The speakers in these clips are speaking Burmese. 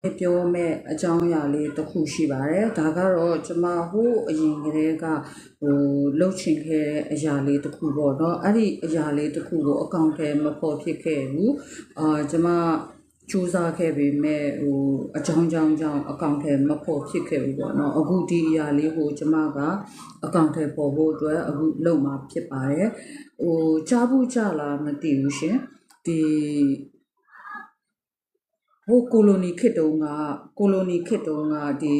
ပြောမဲ့အကြောင်းအရာလေးတစ်ခုရှိပါတယ်ဒါကတော့ကျမဟိုအရင်ကတည်းကလှုပ်ချင်ခဲ့တဲ့အရာလေးတစ်ခုပေါ့เนาะအဲ့ဒီအရာလေးတစ်ခုကိုအကောင့်ထဲမပေါ်ဖြစ်ခဲ့ဘူးကျမစူးစမ်းခဲ့ပေမဲ့အကြောင်းအကောင့်ထဲမပေါ်ဖြစ်ခဲ့ဘူးပေါ့เนาะအခုဒီအရာလေးကိုကျမကအကောင့်ထဲပေါ်ဖို့အတွက်အခုလုပ်မှာဖြစ်ပါတယ်ကြားဘူးကြားလားမသိဘူးရှင်ဒီဟိုကိုလိုနီခေတ်တုန်းကဒီ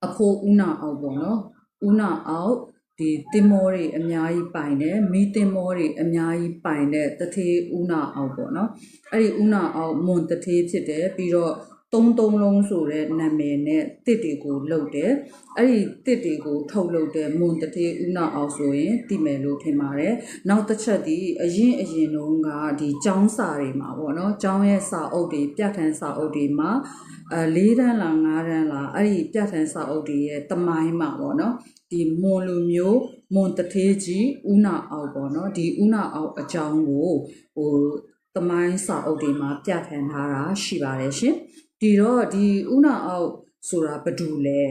အဖိုးဦးနာအောင်ပေါ့နော်ဦးနာအောင်ဒီတင်မောတွေအများကြီးပိုင်တယ်မီးတင်မောတွေအများကြီးပိုင်တဲ့တထေးဦးနာအောင်ပေါ့နော်အဲ့ဒီဦးနာအောင်မွန်တထေးဖြစ်တယ်ပြီးတော့သုံးလုံးဆိုတဲ့နာမည်နဲ့တစ်တွေကိုလှုပ်တယ်အဲ့ဒီတစ်တွေကိုထုတ်လုပ်တဲ့မွန်တထေးဦးနာအောင်ဆိုရင်သိမယ်လို့ထင်ပါတယ်နောက်တစ်ချက်ဒီအရင်တုန်းကဒီကျောင်းစာတွေမှာပေါ့နော်ကျောင်းရဲ့စာအုပ်တွေပြဋ္ဌာန်းစာအုပ်တွေမှာ၄တန်းလား၅တန်းလားအဲ့ဒီပြဋ္ဌာန်းစာအုပ်တွေရဲ့တမိုင်းမှာပေါ့နော်ဒီမွန်လူမျိုးမွန်တထေးကြီးဦးနာအောင်ပေါ့နော်ဒီဦးနာအောင်အကြောင်းကိုတမိုင်းစာအုပ်တွေမှာပြဋ္ဌာန်းထားတာရှိပါတယ်ရှင်ဒီတော့ဒီဦးနာအောင်ဆိုတာဘာတူလဲ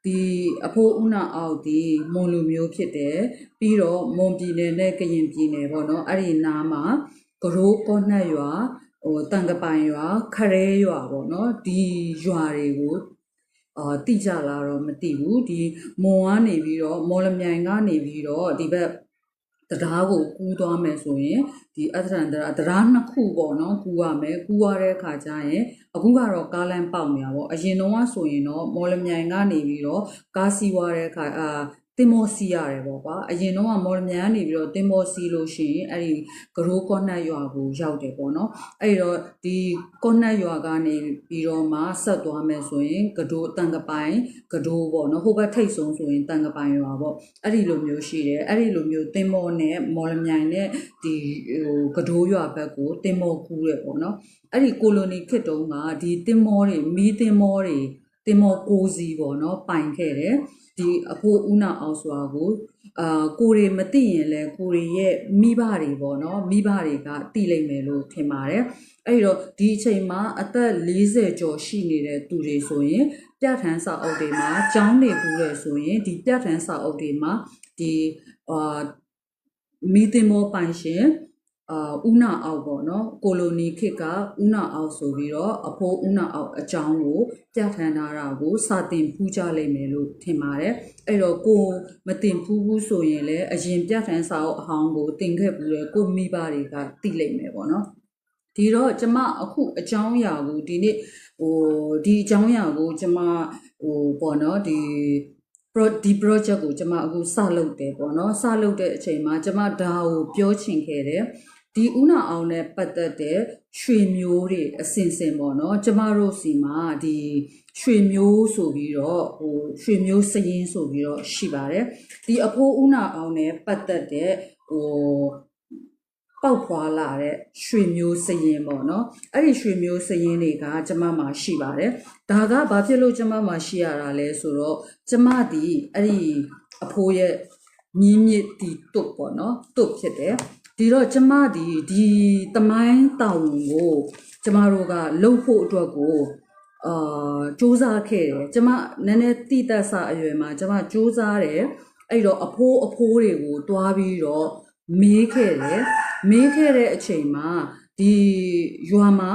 ဒီအဖိုးဦးနာအောင်ဒီမွန်လူမျိုးဖြစ်တယ်ပြီးတော့မွန်ပြည်နယ်နဲ့ကရင်ပြည်နယ်ပေါ့နော်အဲ့ဒီနားမှာကရိုးကော့နှက်ရွာတန်ကပိုင်ရွာခရဲရွာပေါ့နော်ဒီရွာတွေကိုတိကြလာတော့မသိဘူးဒီမွန်ကနေပြီးတော့မော်လမြိုင်ကနေပြီးတော့ဒီဘက်တရားကိုကူးသွားမယ်ဆိုရင်ဒီအထရန်တရားနှစ်ခုပေါ့နော်ကူးရမယ်ကူးရတဲ့အခါကျရင်အခုကတော့ကားလမ်းပေါက်နေတာပေါ့အရင်တော့ဆိုရင်တော့မော်လမြိုင်ကနေပြီးတော့ကားစီးသွားတဲ့အခါတင်မောစီရတယ်ပေါ့ကွာအရင်တော့မော်လမြိုင်ကနေပြီးတော့တင်မောစီလို့ရှိရင်အဲ့ဒီဂရိုးကော့နှက်ရွာကိုရောက်တယ်ပေါ့နော်အဲ့တော့ဒီကော့နှက်ရွာကနေပြီးတော့မှဆက်သွားမယ်ဆိုရင်ကဒိုးတန်ကပိုင်ကဒိုးပေါ့နော်ဟိုဘက်ထိတ်ဆုံးဆိုရင်တန်ကပိုင်ရွာပေါ့အဲ့ဒီလိုမျိုးရှိတယ်အဲ့ဒီလိုမျိုးတင်မောနဲ့မော်လမြိုင်နဲ့ဒီကဒိုးရွာဘက်ကိုတင်မောကူးရပေါ့နော်အဲ့ဒီကိုလိုနီခေတ်တုန်းကဒီတင်မောတွေမီးတင်မောတွေတင်မောကိုစီပေါ့နော်ပိုင်ခဲ့တယ်ဒီအဖိုးဦးနာအောင်စွာကိုကိုတွေမသိရင်လဲကိုတွေရဲ့မိဘတွေပေါ့နော်မိဘတွေကသိလိမ့်မယ်လို့ထင်ပါတယ်အဲ့တော့ဒီအချိန်မှာအသက်40ကျော်ရှိနေတဲ့သူတွေဆိုရင်ပြဋ္ဌာန်းစာအုပ်တွေမှာကျောင်းနေဘူးလေဆိုရင်ဒီပြဋ္ဌာန်းစာအုပ်တွေမှာဒီမီတင်မောပိုင်ရှင်ဦးနာအောင်ပေါ့နော်ကိုလိုနီခေတ်ကဦးနာအောင်ဆိုပြီးတော့အဖိုးဦးနာအောင်အကြောင်းကိုပြဋ္ဌာန်းထားတာကိုစာတင်ဖူးကြလိမ့်မယ်လို့ထင်ပါတယ်အဲ့တော့ကိုမတင်ဖူးဘူးဆိုရင်လည်းအရင်ပြဋ္ဌာန်းစာအုပ်အဟောင်းကိုတင်ခဲ့ဘူးလေကိုမိဘတွေကသိလိမ့်မယ်ပေါ့နော်ဒီတော့ကျမအခုအကြောင်းအရာကိုဒီနေ့ဒီအကြောင်းအရာကိုကျမပေါ့နော်ဒီ project ကိုကျမအခုစလုပ်တယ်ပေါ့နော်စလုပ်တဲ့အချိန်မှာကျမဒါကိုပြောချင်ခဲ့တယ်ဒီဦးနာအောင်နဲ့ပတ်သက်တဲ့ရွှေမျိုးတွေအစင်ပေါ့နော်ကျမတို့စီမှာဒီရွှေမျိုးဆိုပြီးတော့ရွှေမျိုးစရင်ဆိုပြီးတော့ရှိပါတယ်ဒီအဖိုးဦးနာအောင်နဲ့ပတ်သက်တဲ့ပေါက်ဖွာလာတဲ့ရွှေမျိုးစရင်ပေါ့နော်အဲ့ဒီရွှေမျိုးစရင်တွေကကျမမှာရှိပါတယ်ဒါကဘာဖြစ်လို့ကျမမှာရှိရတာလဲဆိုတော့ကျမဒီအဲ့ဒီအဖိုးရဲ့မြင်းမြစ်ဒီတုတ်ပေါ့နော်တုတ်ဖြစ်တယ်ဒီတော့ကျမဒီတမိုင်းတောင်ကိုကျမတို့ကလှုပ်ဖို့အတွက်ကိုစူးစမ်းခဲ့တယ်ကျမနည်းနည်းတိတက်စာအရွယ်မှာကျမစူးစမ်းတယ်အဲ့တော့အဖိုးတွေကိုတွားပြီးတော့မေးခဲ့တဲ့အချိန်မှာဒီရွာမှာ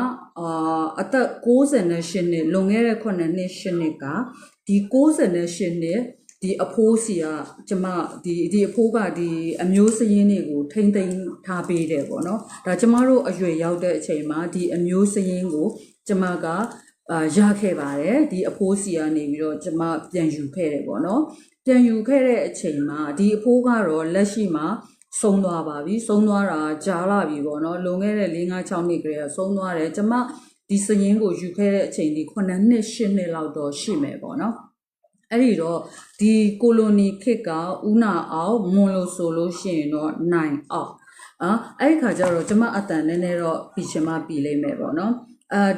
အသက်68နှစ်လွန်ခဲ့တဲ့9နှစ်10နှစ်ကဒီ68နှစ်ဒီအဖိုးစီကကျမဒီအဖိုးကဒီအမျိုးစရင်းတွေကိုထိမ့်သိမ်းထားပေးတယ်ပေါ့နော်ဒါကျမတို့အရွယ်ရောက်တဲ့အချိန်မှာဒီအမျိုးစရင်းကိုကျမကရခဲ့ပါတယ်ဒီအဖိုးစီကနေပြီးတော့ကျမပြန်ယူခဲ့တယ်ပေါ့နော်ပြန်ယူခဲ့တဲ့အချိန်မှာဒီအဖိုးကတော့လက်ရှိမှာဆုံးသွားပါပြီဆုံးသွားတာကြားလာပြီပေါ့နော်လွန်ခဲ့တဲ့4-5-6နှစ်ကလေးကဆုံးသွားတယ်ကျမဒီစရင်းကိုယူခဲ့တဲ့အချိန်ဒီ9နှစ်10နှစ်လောက်တော့ရှိမယ်ပေါ့နော်အဲ့ဒီတော့ဒီကိုလိုနီခေတ်ကဦးနာအောင်မွန်လို့ဆိုလို့ရှိရင်တော့နိုင်အောင်အဲ့ဒီခါကျတော့ကျမအတန်နည်းနည်းတော့ပြီးချင်မှပြီးလိမ့်မယ်ပေါ့နော်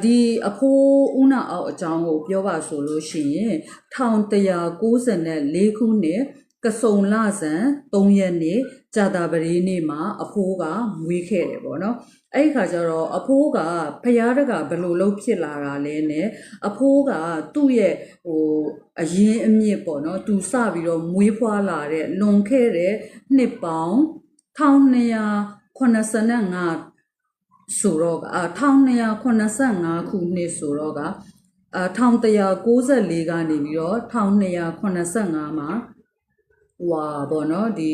ဒီအဖိုးဦးနာအောင်အကြောင်းကိုပြောပါဆိုလို့ရှိရင်1194ခုနှစ် ကစုံလဆန်3ရက်နေ့ကြာတာပတိနေ့မှာအဖိုးကမွေးခဲ့တယ်ပေါ့နော်အဲ့ဒီခါကျတော့အဖိုးကဖျားတကဘယ်လိုလုပ်ဖြစ်လာတာလဲနဲ့အဖိုးကသူ့ရဲ့အရင်အမြစ်ပေါ့နော်သူစပြီးတော့မွေးဖွားလာတဲ့လွန်ခဲ့တဲ့နှစ်ပေါင်း1285ဆိုတော့1285ခုနှစ်ဆိုတော့က1194ကနေပြီးတော့1285မှာဟွာပေါ့နော်ဒီ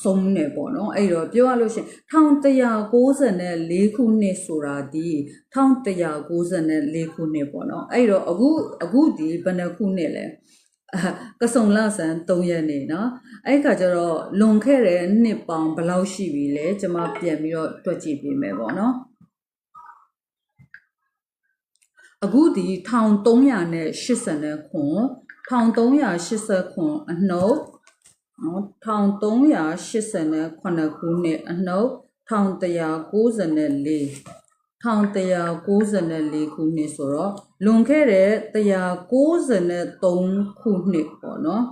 ဆုံးနေပေါ့နော်အဲ့တော့ပြောရလို့ရှိရင်1194ခုနှစ်ဆိုတာဒီ1194ခုနှစ်ပေါ့နော်အဲ့တော့အခုဒီဘယ်နှခုနှစ်လဲကစုံလဆန်3ရက်နေ့เนาะအဲ့ခါကျတော့လွန်ခဲ့တဲ့နှစ်ပေါင်းဘယ်လောက်ရှိပြီလဲကျွန်မပြန်ပြီးတော့တွက်ကြည့်ပေးမယ်ပေါ့နော်အခုဒီ1380ခွန်1380အနှုတ်1389ခုနှစ်အနှုတ်1194ခုနှစ်ဆိုတော့လွန်ခဲ့တဲ့193ခုနှစ်ပေါ့နော်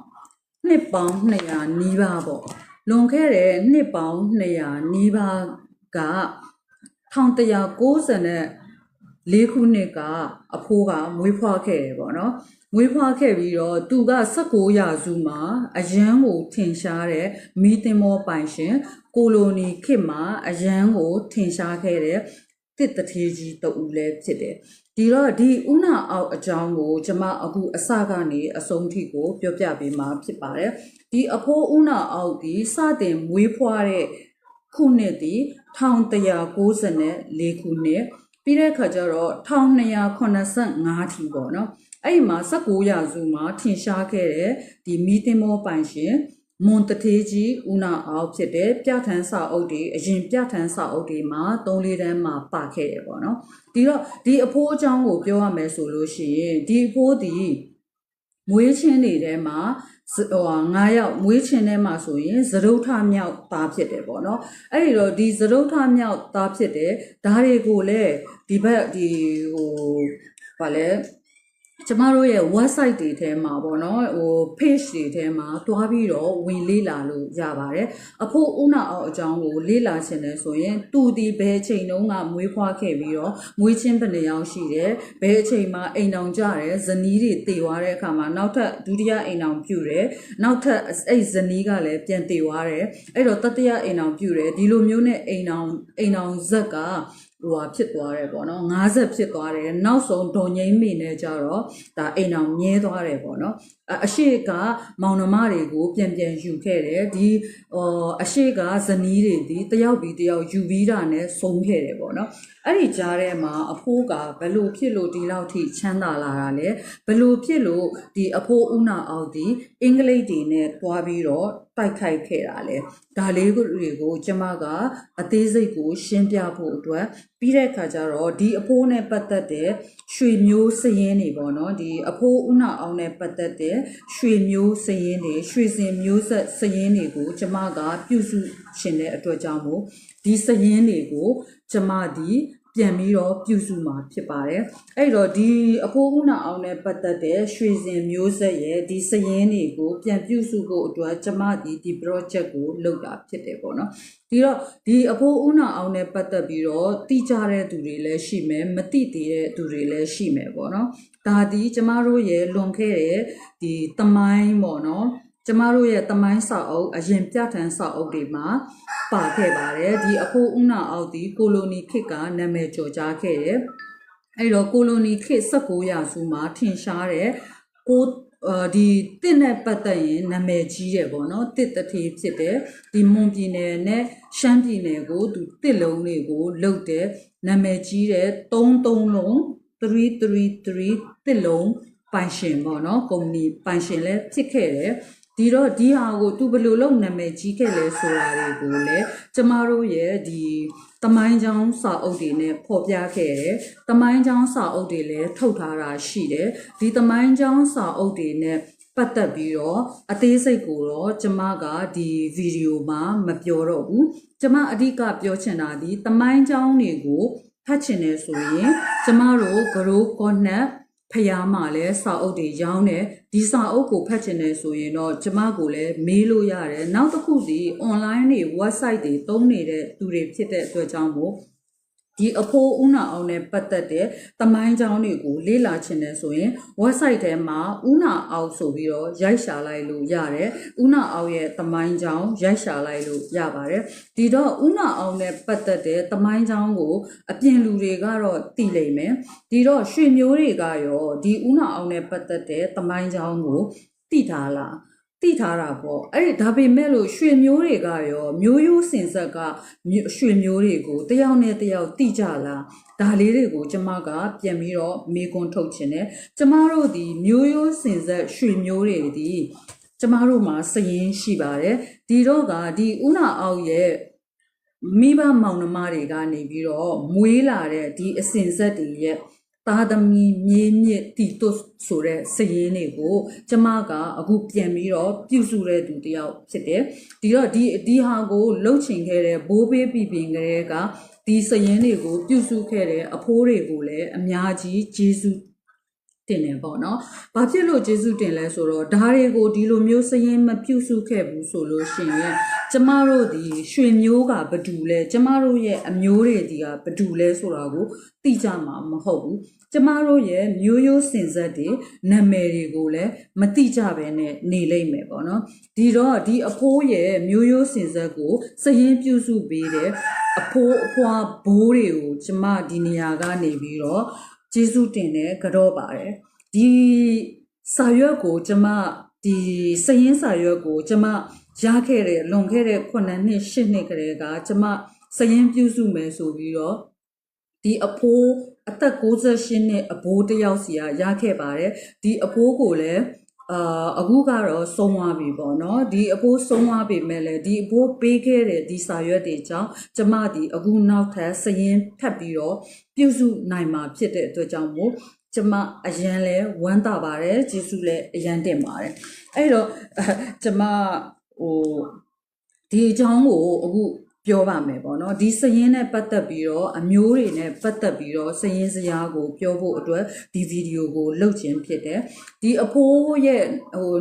နှစ်ပေါင်း200နီးပါးပေါ့လွန်ခဲ့တဲ့နှစ်ပေါင်း200နီးပါးက1194ခုနှစ်ကအဖိုးကမွေးဖွားခဲ့တယ်ပေါ့နော်မွေးဖွားခဲ့ပြီးတော့သူက19ရာစုမှာအရန်ကိုထင်ရှားတဲ့မီးသင်္ဘောပိုင်ရှင်ကိုလိုနီခေတ်မှာအရန်ကိုထင်ရှားခဲ့တဲ့တစ်တထေးကြီးတဦးလည်းဖြစ်တယ်ဒီတော့ဒီဥနာအောက်အကြောင်းကိုကျွန်မအခုအစကနေအဆုံးထိကိုပြောပြပေးမှာဖြစ်ပါတယ်ဒီအဖိုးဥနာအောက်ဒီစတင်မွေးဖွားတဲ့ခုနှစ်ဒီ1194ခုနှစ်ပြီးတဲ့အခါကျတော့1285ထီပေါ့နော်အဲ့ဒီမှာ19ရာစုမှာထင်ရှားခဲ့တဲ့ဒီမီးသင်္ဘောပိုင်ရှင်မွန်တထေးကြီးဦးနာအောင်ဖြစ်တဲ့ပြဋ္ဌာန်းစာအုပ်တွေအရင်ပြဋ္ဌာန်းစာအုပ်တွေမှာ3-4တန်းမှာပါခဲ့တယ်ပေါ့နော်ဒီတော့ဒီအဖိုးအကြောင်းကိုပြောရမယ်ဆိုလို့ရှိရင်ဒီအဖိုးဒီမွေးချင်းတွေထဲမှာ9ယောက်မွေးချင်းထဲမှာဆိုရင်သရုပ်ထမြောက်သားဖြစ်တယ်ပေါ့နော်အဲ့ဒီတော့ဒီသရုပ်ထမြောက်သားဖြစ်တယ်ဒါတွေကိုလည်းဒီဘက်ဒီဗာလဲကျမတို့ရဲ့ website တွေထဲမှာပေါ့နော်page တွေထဲမှာတွားပြီးတော့ဝင်လေ့လာလို့ရပါတယ်အဖို့ဥနာအောင်အကြောင်းကိုလေ့လာချင်တယ်ဆိုရင်သူဒီဘယ်အချိန်တုန်းကမွေးဖွားခဲ့ပြီးတော့မွေးချင်းဘယ်နှယောက်ရှိတယ်ဘယ်အချိန်မှာအိမ်တောင်ကြတယ်ဇနီးတွေတည်သွားတဲ့အခါမှာနောက်ထပ်ဒုတိယအိမ်တောင်ပြုတယ်နောက်ထပ်အဲ့ဇနီးကလည်းပြန်တည်သွားတယ်အဲ့တော့တတိယအိမ်တောင်ပြုတယ်ဒီလိုမျိုးနဲ့အိမ်တောင်ဇက်ကဖြစ်သွားတယ်ပေါ့နော်50ဖြစ်သွားတယ်နောက်ဆုံးဒေါ်ငိမ့်မိနဲ့ကြတော့ဒါအိမ်အောင်မြဲသွားတယ်ပေါ့နော်အရှိကမောင်နှမတွေကိုပြန်ယူခဲ့တယ်ဒီအရှိကဇနီးတွေဒီတယောက်ပြီးတယောက်ယူပြီးတာနဲ့ဆုံးခဲ့တယ်ပေါ့နော်အဲ့ဒီကြားထဲမှာအဖိုးကဘယ်လိုဖြစ်လို့ဒီလောက်ထိချမ်းသာလာတာလဲဘယ်လိုဖြစ်လို့ဒီအဖိုးဦးနာအောင်ဒီအင်္ဂလိပ်တွေနဲ့တွားပြီးတော့တိုက်ခိုက်ခဲ့တာလဲဒါလေးတွေကိုကျမကအသေးစိတ်ကိုရှင်းပြဖို့အတွက်ပြီးတဲ့အခါကျတော့ဒီအဖိုးနဲ့ပတ်သက်တဲ့ရွှေမျိုးစည်ရင်းတွေပေါ့နော်ဒီအဖိုးဦးနာအောင်နဲ့ပတ်သက်တဲ့ရွှေမျိုးစည်ရင်းတွေရွှေစင်မျိုးဆက်စည်ရင်းတွေကိုကျမကပြုစုရှင်တဲ့အတွက်ကြောင့်မို့ဒီစည်ရင်းတွေကိုကျမဒီပြန်ပြီးတော့ပြုစုမှာဖြစ်ပါတယ်အဲ့တော့ဒီအဖိုးဦးနာအောင်နဲ့ပတ်သက်တဲ့ရွှေစင်မျိုးဆက်ရဲ့ဒီစည်ရင်းတွေကိုပြန်ပြုစုဖို့အတွက်ကျမဒီ project ကိုလုပ်တာဖြစ်တယ်ပေါ့နော်ဒီတော့ဒီအဖိုးဦးနာအောင်နဲ့ပတ်သက်ပြီးတော့တိကျတဲ့သူတွေလည်းရှိမယ်မတိသေးတဲ့သူတွေလည်းရှိမယ်ပေါ့နော်ဒါဒီကျမတို့ရဲ့လွန်ခဲ့တဲ့ဒီသမိုင်းပေါ့နော်ကျမတို့ရဲ့သမိုင်းစာအုပ်အရင်ပြဋ္ဌာန်းစာအုပ်တွေမှာပါခဲ့ပါတယ်ဒီအဖိုးဦးနာအောင်ဒီကိုလိုနီခေတ်ကနာမည်ကျော်ကြားခဲ့တယ်အဲ့တော့ကိုလိုနီခေတ်19ရာစုမှာထင်ရှားတဲ့ဒီတစ်နဲ့ပတ်သက်ရင်နာမည်ကြီးတယ်ပေါ့နော်တစ်တထေးဖြစ်တယ်ဒီမွန်ပြည်နယ်နဲ့ရှမ်းပြည်နယ်ကိုသူတစ်လုံးတွေကိုလှုပ်တဲ့နာမည်ကြီးတဲ့33လုံး333တစ်လုံးပိုင်ရှင်ပေါ့နော်ကုမ္ပဏီပိုင်ရှင်လည်းဖြစ်ခဲ့တယ်ဒီတော့ဒီဟာကိုသူဘယ်လိုလုပ်နာမည်ကြီးခဲ့လဲဆိုတာတွေကိုလည်းကျမတို့ရဲ့ဒီတမိုင်းချောင်းစာအုပ်တွေနဲ့ဖော်ပြခဲ့တယ်တမိုင်းချောင်းစာအုပ်တွေလည်းထုတ်ထားတာရှိတယ်ဒီတမိုင်းချောင်းစာအုပ်တွေနဲ့ပတ်သက်ပြီးတော့အသေးစိတ်ကိုတော့ကျမကဒီဗီဒီယိုမှာမပြောတော့ဘူးကျမအဓိကပြောချင်တာဒီတမိုင်းချောင်းတွေကိုဖတ်ချင်တယ်ဆိုရင်ကျမတို့ဂရိုးကော့နက် ဖျားမှာလည်းစာအုပ်တွေရောင်းတယ်ဒီစာအုပ်ကိုဖတ်ချင်တယ်ဆိုရင်တော့ကျမကိုလည်းမေးလို့ရတယ်နောက်တစ်ခုစီ online တွေ website တွေသုံးနေတဲ့သူတွေဖြစ်တဲ့အတွက်ကြောင့်မို့ဒီအဖိုးဦးနာအောင်နဲ့ပတ်သက်တဲ့တမိုင်းကြောင်းတွေကိုလေ့လာချင်တယ်ဆိုရင် website ထဲမှာဦးနာအောင်ဆိုပြီးတော့ရိုက်ရှာလိုက်လို့ရတယ်ဦးနာအောင်ရဲ့တမိုင်းကြောင်းရိုက်ရှာလိုက်လို့ရပါတယ်ဒီတော့ဦးနာအောင်နဲ့ပတ်သက်တဲ့တမိုင်းကြောင်းကိုအပြင်လူတွေကတော့သိလိမ့်မယ်ဒီတော့ရွှေမျိုးတွေကရောဒီဦးနာအောင်နဲ့ပတ်သက်တဲ့တမိုင်းကြောင်းကိုသိထားလားတိထားတာပေါ့အဲ့ဒါပေမဲ့လို့ရွှေမျိုးတွေကရောမျိုးရိုးစင်ဆက်ကရွှေမျိုးတွေကိုတယောက်နဲ့တယောက်တိကြလားဒါလေးတွေကိုကျမကပြန်ပြီးတော့မေးခွန်းထုတ်ခြင်းနဲ့ကျမတို့ဒီမျိုးရိုးစင်ဆက်ရွှေမျိုးတွေဒီကျမတို့မှာစရင်ရှိပါတယ်ဒီတော့ကဒီဦးနာအောင်ရဲ့မိဘမောင်နှမတွေကနေပြီးတော့မွေးလာတဲ့ဒီအစင်ဆက်တွေရဲ့သားသမီးမြေးမြစ်တီတုဆိုတဲ့စရင်တွေကိုကျမကအခုပြန်ပြီးတော့ပြုစုတဲ့သူတယောက်ဖြစ်တယ်ဒီတော့ဒီဟာကိုလှုပ်ချင်ခဲ့တဲ့ဘိုးဘေးပြည်ပင်ကလေးကဒီစရင်တွေကိုပြုစုခဲ့တဲ့အဖိုးတွေကိုလည်းအများကြီးကျေးဇူးတင်တယ်ပေါ့နော်။ဘာဖြစ်လို့ကျေးဇူးတင်လဲဆိုတော့ဒါတွေကိုဒီလိုမျိုးစရင်မပြုစုခဲ့ဘူးဆိုလို့ရှိရင်ကျမတို့ဒီရွှေမျိုးကဘဒူလဲကျမတို့ရဲ့အမျိုးတွေဒီကဘဒူလဲဆိုတာကိုသိကြမှာမဟုတ်ဘူး။ကျမတို့ရဲ့မျိုးရိုးစင်ဆက်တွေနာမည်တွေကိုလည်းမသိကြဘဲနဲ့နေလိမ့်မယ်ပေါ့နော်။ဒီတော့ဒီအဖိုးရဲ့မျိုးရိုးစင်ဆက်ကိုစရင်ပြုစုပေးတဲ့အဖိုးအဖွားဘိုးတွေကိုကျမဒီနေရာကနေပြီးတော့ကျေးဇူးတင်တယ်ကြောပါတယ်ဒီစာရွက်ကိုကျမဒီစရင်စာရွက်ကိုကျမရခဲ့တဲ့လွန်ခဲ့တဲ့9နှစ်10နှစ်ကလေးကကျမစရင်ပြုစုမယ်ဆိုပြီးတော့ဒီအဖိုးအသက်68နှစ်အဘိုးတယောက်စီရခဲ့ပါတယ်ဒီအဖိုးကိုလည်းအခုကတော့ဆုံးသွားပြီပေါ့နော်ဒီအဖိုးဆုံးသွားပြီမဲ့လေဒီအဖိုးပေးခဲ့တဲ့ဒီစာရွက်တွေကြောင့်ကျမဒီအခုနောက်ထပ်စရင်ထပ်ပြီးတော့ပြုစုနိုင်မှာဖြစ်တဲ့အတွက်ကြောင့်မို့ကျမအရန်လဲဝမ်းသာပါတယ်ကျေးဇူးလည်းအရန်တင်ပါတယ်အဲ့တော့ကျမဒီအကြောင်းကိုအခုပြောပါမယ်ပေါ့နော်ဒီစရင်နဲ့ပတ်သက်ပြီးတော့အမျိုးတွေနဲ့ပတ်သက်ပြီးတော့စရင်စရာကိုပြောဖို့အတွက်ဒီဗီဒီယိုကိုလုပ်ခြင်းဖြစ်တယ်ဒီအဖိုးရဲ့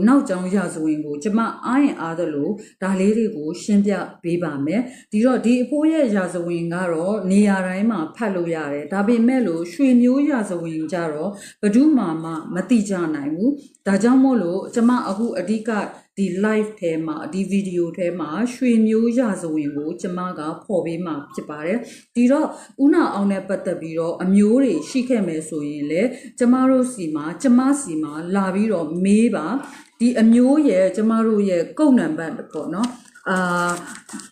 နောက်ကျောင်းရာဇဝင်ကိုကျမအားရင်အားသလိုဒါလေးတွေကိုရှင်းပြပေးပါမယ်ဒီတော့ဒီအဖိုးရဲ့ရာဇဝင်ကတော့နေရာတိုင်းမှာဖတ်လို့ရတယ်ဒါပေမဲ့လို့ရွှေမျိုးရာဇဝင်ကြတော့ဘယ်သူမှမသိကြနိုင်ဘူးဒါကြောင့်မို့လို့ကျမအခုအဓိကဒီ live ထဲမှာဒီဗီဒီယိုထဲမှာရွှေမျိုးရာဇဝင်ကိုကျမကဖော်ပေးမှာဖြစ်ပါတယ်ဒီတော့ဦးနာအောင်နဲ့ပတ်သက်ပြီးတော့အမျိုးတွေရှိခဲ့မယ်ဆိုရင်လေကျမတို့စီမှာကျမစီမှာလာပြီးတော့မေးပါဒီအမျိုးရဲ့ကျမတို့ရဲ့ကုတ်နံပါတ်ပေါ့နော်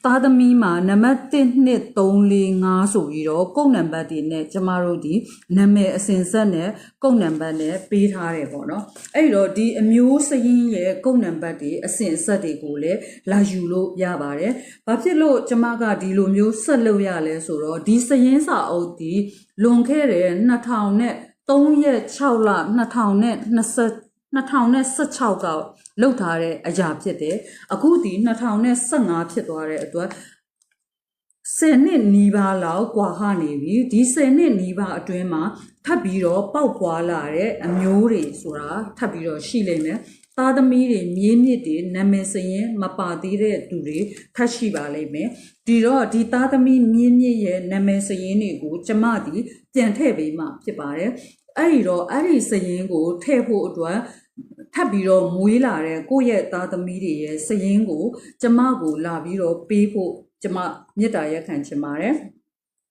သားသမီးမှာနံပါတ်1 2 3 4 5ဆိုပြီးတော့ကုတ်နံပါတ်တွေနဲ့ကျမတို့ဒီနာမည်အစဉ်ဆက်နဲ့ကုတ်နံပါတ်နဲ့ပေးထားတယ်ပေါ့နော်အဲ့တော့ဒီအမျိုးစရင်ရဲ့ကုတ်နံပါတ်တွေအစဉ်ဆက်တွေကိုလည်းလာယူလို့ရပါတယ်ဘာဖြစ်လို့ကျမကဒီလိုမျိုးဆက်လုပ်ရလဲဆိုတော့ဒီစရင်စာအုပ်ဒီလွန်ခဲ့တဲ့2003ရက်6လ2016ကလောက်ထားတဲ့အရာဖြစ်တယ်အခုဒီ2015ဖြစ်သွားတဲ့အတွက်10နှစ်နီးပါးလောက်ကွာဟနေပြီဒီ10နှစ်နီးပါးအတွင်းမှာထပ်ပြီးတော့ပေါက်ပွားလာတဲ့အမျိုးတွေဆိုတာထပ်ပြီးတော့ရှိလိမ့်မယ်သားသမီးတွေမြေးမြစ်တွေနာမည်စရင်မပါသေးတဲ့သူတွေထပ်ရှိပါလိမ့်မယ်ဒီတော့ဒီသားသမီးမြေးမြစ်ရဲ့နာမည်စရင်တွေကိုကျမဒီပြန်ထည့်ပေးမှဖြစ်ပါတယ်အဲ့ဒီစရင်ကိုထည့်ဖို့အတွက်ထပ်ပြီးတော့မွေးလာတဲ့ကိုယ့်ရဲ့သားသမီးတွေရဲ့စရင်ကိုကျမကိုလာပြီးတော့ပေးဖို့ကျမမေတ္တာရက်ခံချင်ပါတယ်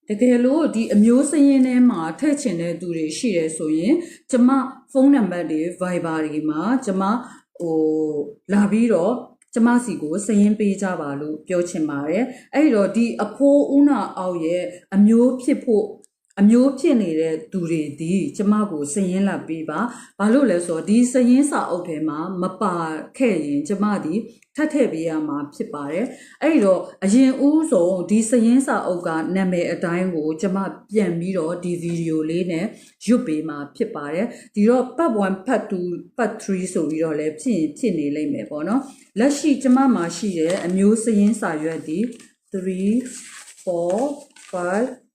တကယ်လို့ဒီအမျိုးစရင်ထဲမှာထည့်ချင်တဲ့သူတွေရှိတယ်ဆိုရင်ကျမဖုန်းနံပါတ်တွေ Viber တွေမှာကျမလာပြီးတော့ကျမစီကိုစရင်ပေးကြပါလို့ပြောချင်ပါတယ်အဲ့တော့ဒီအဖိုးဦးနာအောင်ရဲ့အမျိုးဖြစ်နေတဲ့သူတွေဒီကျမကိုစရင်လာပေးပါဘာလို့လဲဆိုတော့ဒီစရင်စာအုပ်ထဲမှာမပါခဲ့ရင်ကျမဒီထပ်ထည့်ပေးရမှာဖြစ်ပါတယ်အဲ့တော့အရင်ဦးဆုံးဒီစရင်စာအုပ်ကနာမည်အတိုင်းကိုကျမပြန်ပြီးတော့ဒီဗီဒီယိုလေးနဲ့ရွတ်ပေးမှာဖြစ်ပါတယ်ဒီတော့ part 1 part 2 part 3ဆိုပြီးတော့လည်းဖြစ်နေလိမ့်မယ်ပေါ့နော်လက်ရှိကျမမှာရှိတဲ့အမျိုးစရင်စာရွက်ဒီ3 4 5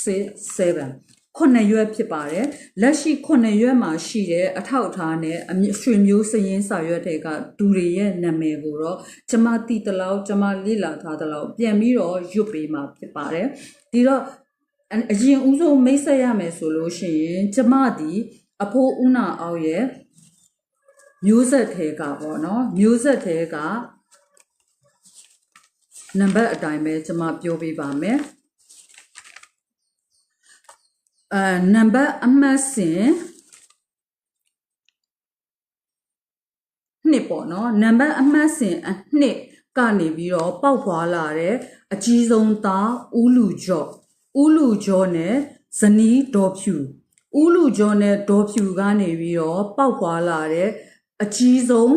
6 7 9ရွက်ဖြစ်ပါတယ်လက်ရှိ9ရွက်မှာရှိတဲ့အထောက်အထားနဲ့ရွှေမျိုးစရင်းစာရွက်တွေကသူတွေရဲ့နာမည်ကိုတော့ကျမသိတလောက်ကျမလေ့လာထားတလောက်ပြန်ပြီးတော့ရွတ်ပေးမှာဖြစ်ပါတယ်ဒီတော့အရင်ဦးဆုံးမိတ်ဆက်ရမယ်ဆိုလို့ရှိရင်ကျမဒီအဖိုးဦးနာအောင်ရဲ့မျိုးဆက်ထဲကပေါ့နော်မျိုးဆက်ထဲကနံပါတ်အတိုင်းပဲကျမပြောပြပါမယ်နံပါတ်အမှတ်စဉ်နှစ်ပေါ့နော်နံပါတ်အမှတ်စဉ်နှစ်ကနေပြီးတော့ပေါက်ဖွာလာတဲ့အကြီးဆုံးသားဦးလူကျော်နဲ့ဇနီးဒေါ်ဖြူဦးလူကျော်နဲ့ဒေါ်ဖြူကနေပြီးတော့ပေါက်ဖွာလာတဲ့အကြီးဆုံး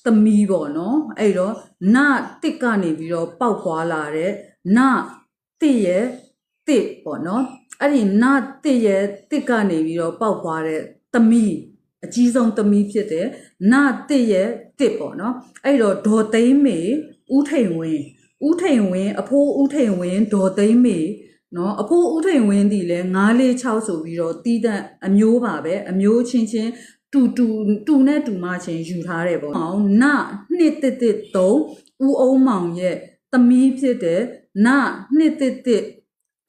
သမီးပေါ့နော်အဲ့တော့နတစ်ကနေပြီးတော့ပေါက်ဖွာလာတဲ့နတစ်ရဲ့တစ်ပေါ့နော်အဲ့ဒီနတစ်ရဲ့တစ်ကနေပြီးတော့ပေါက်ဖွာတဲ့သမီးအကြီးဆုံးသမီးဖြစ်တဲ့နတစ်ရဲ့တစ်ပေါ့နော်အဲ့တော့ဒေါ်သိန်းမေဦးထိန်ဝင်းအဖိုးဦးထိန်ဝင်းဒေါ်သိန်းမေနော်အဖိုးဦးထိန်ဝင်းဒီလဲ946ဆိုပြီးတော့တီးတဲ့အမျိုးပါပဲအမျိုးချင်းတူနဲ့တူမချင်းယူထားတယ်ပေါ့နော်နနှစ်တစ်3ဦးအောင်မောင်ရဲ့သမီးဖြစ်တဲ့နနှစ်တစ်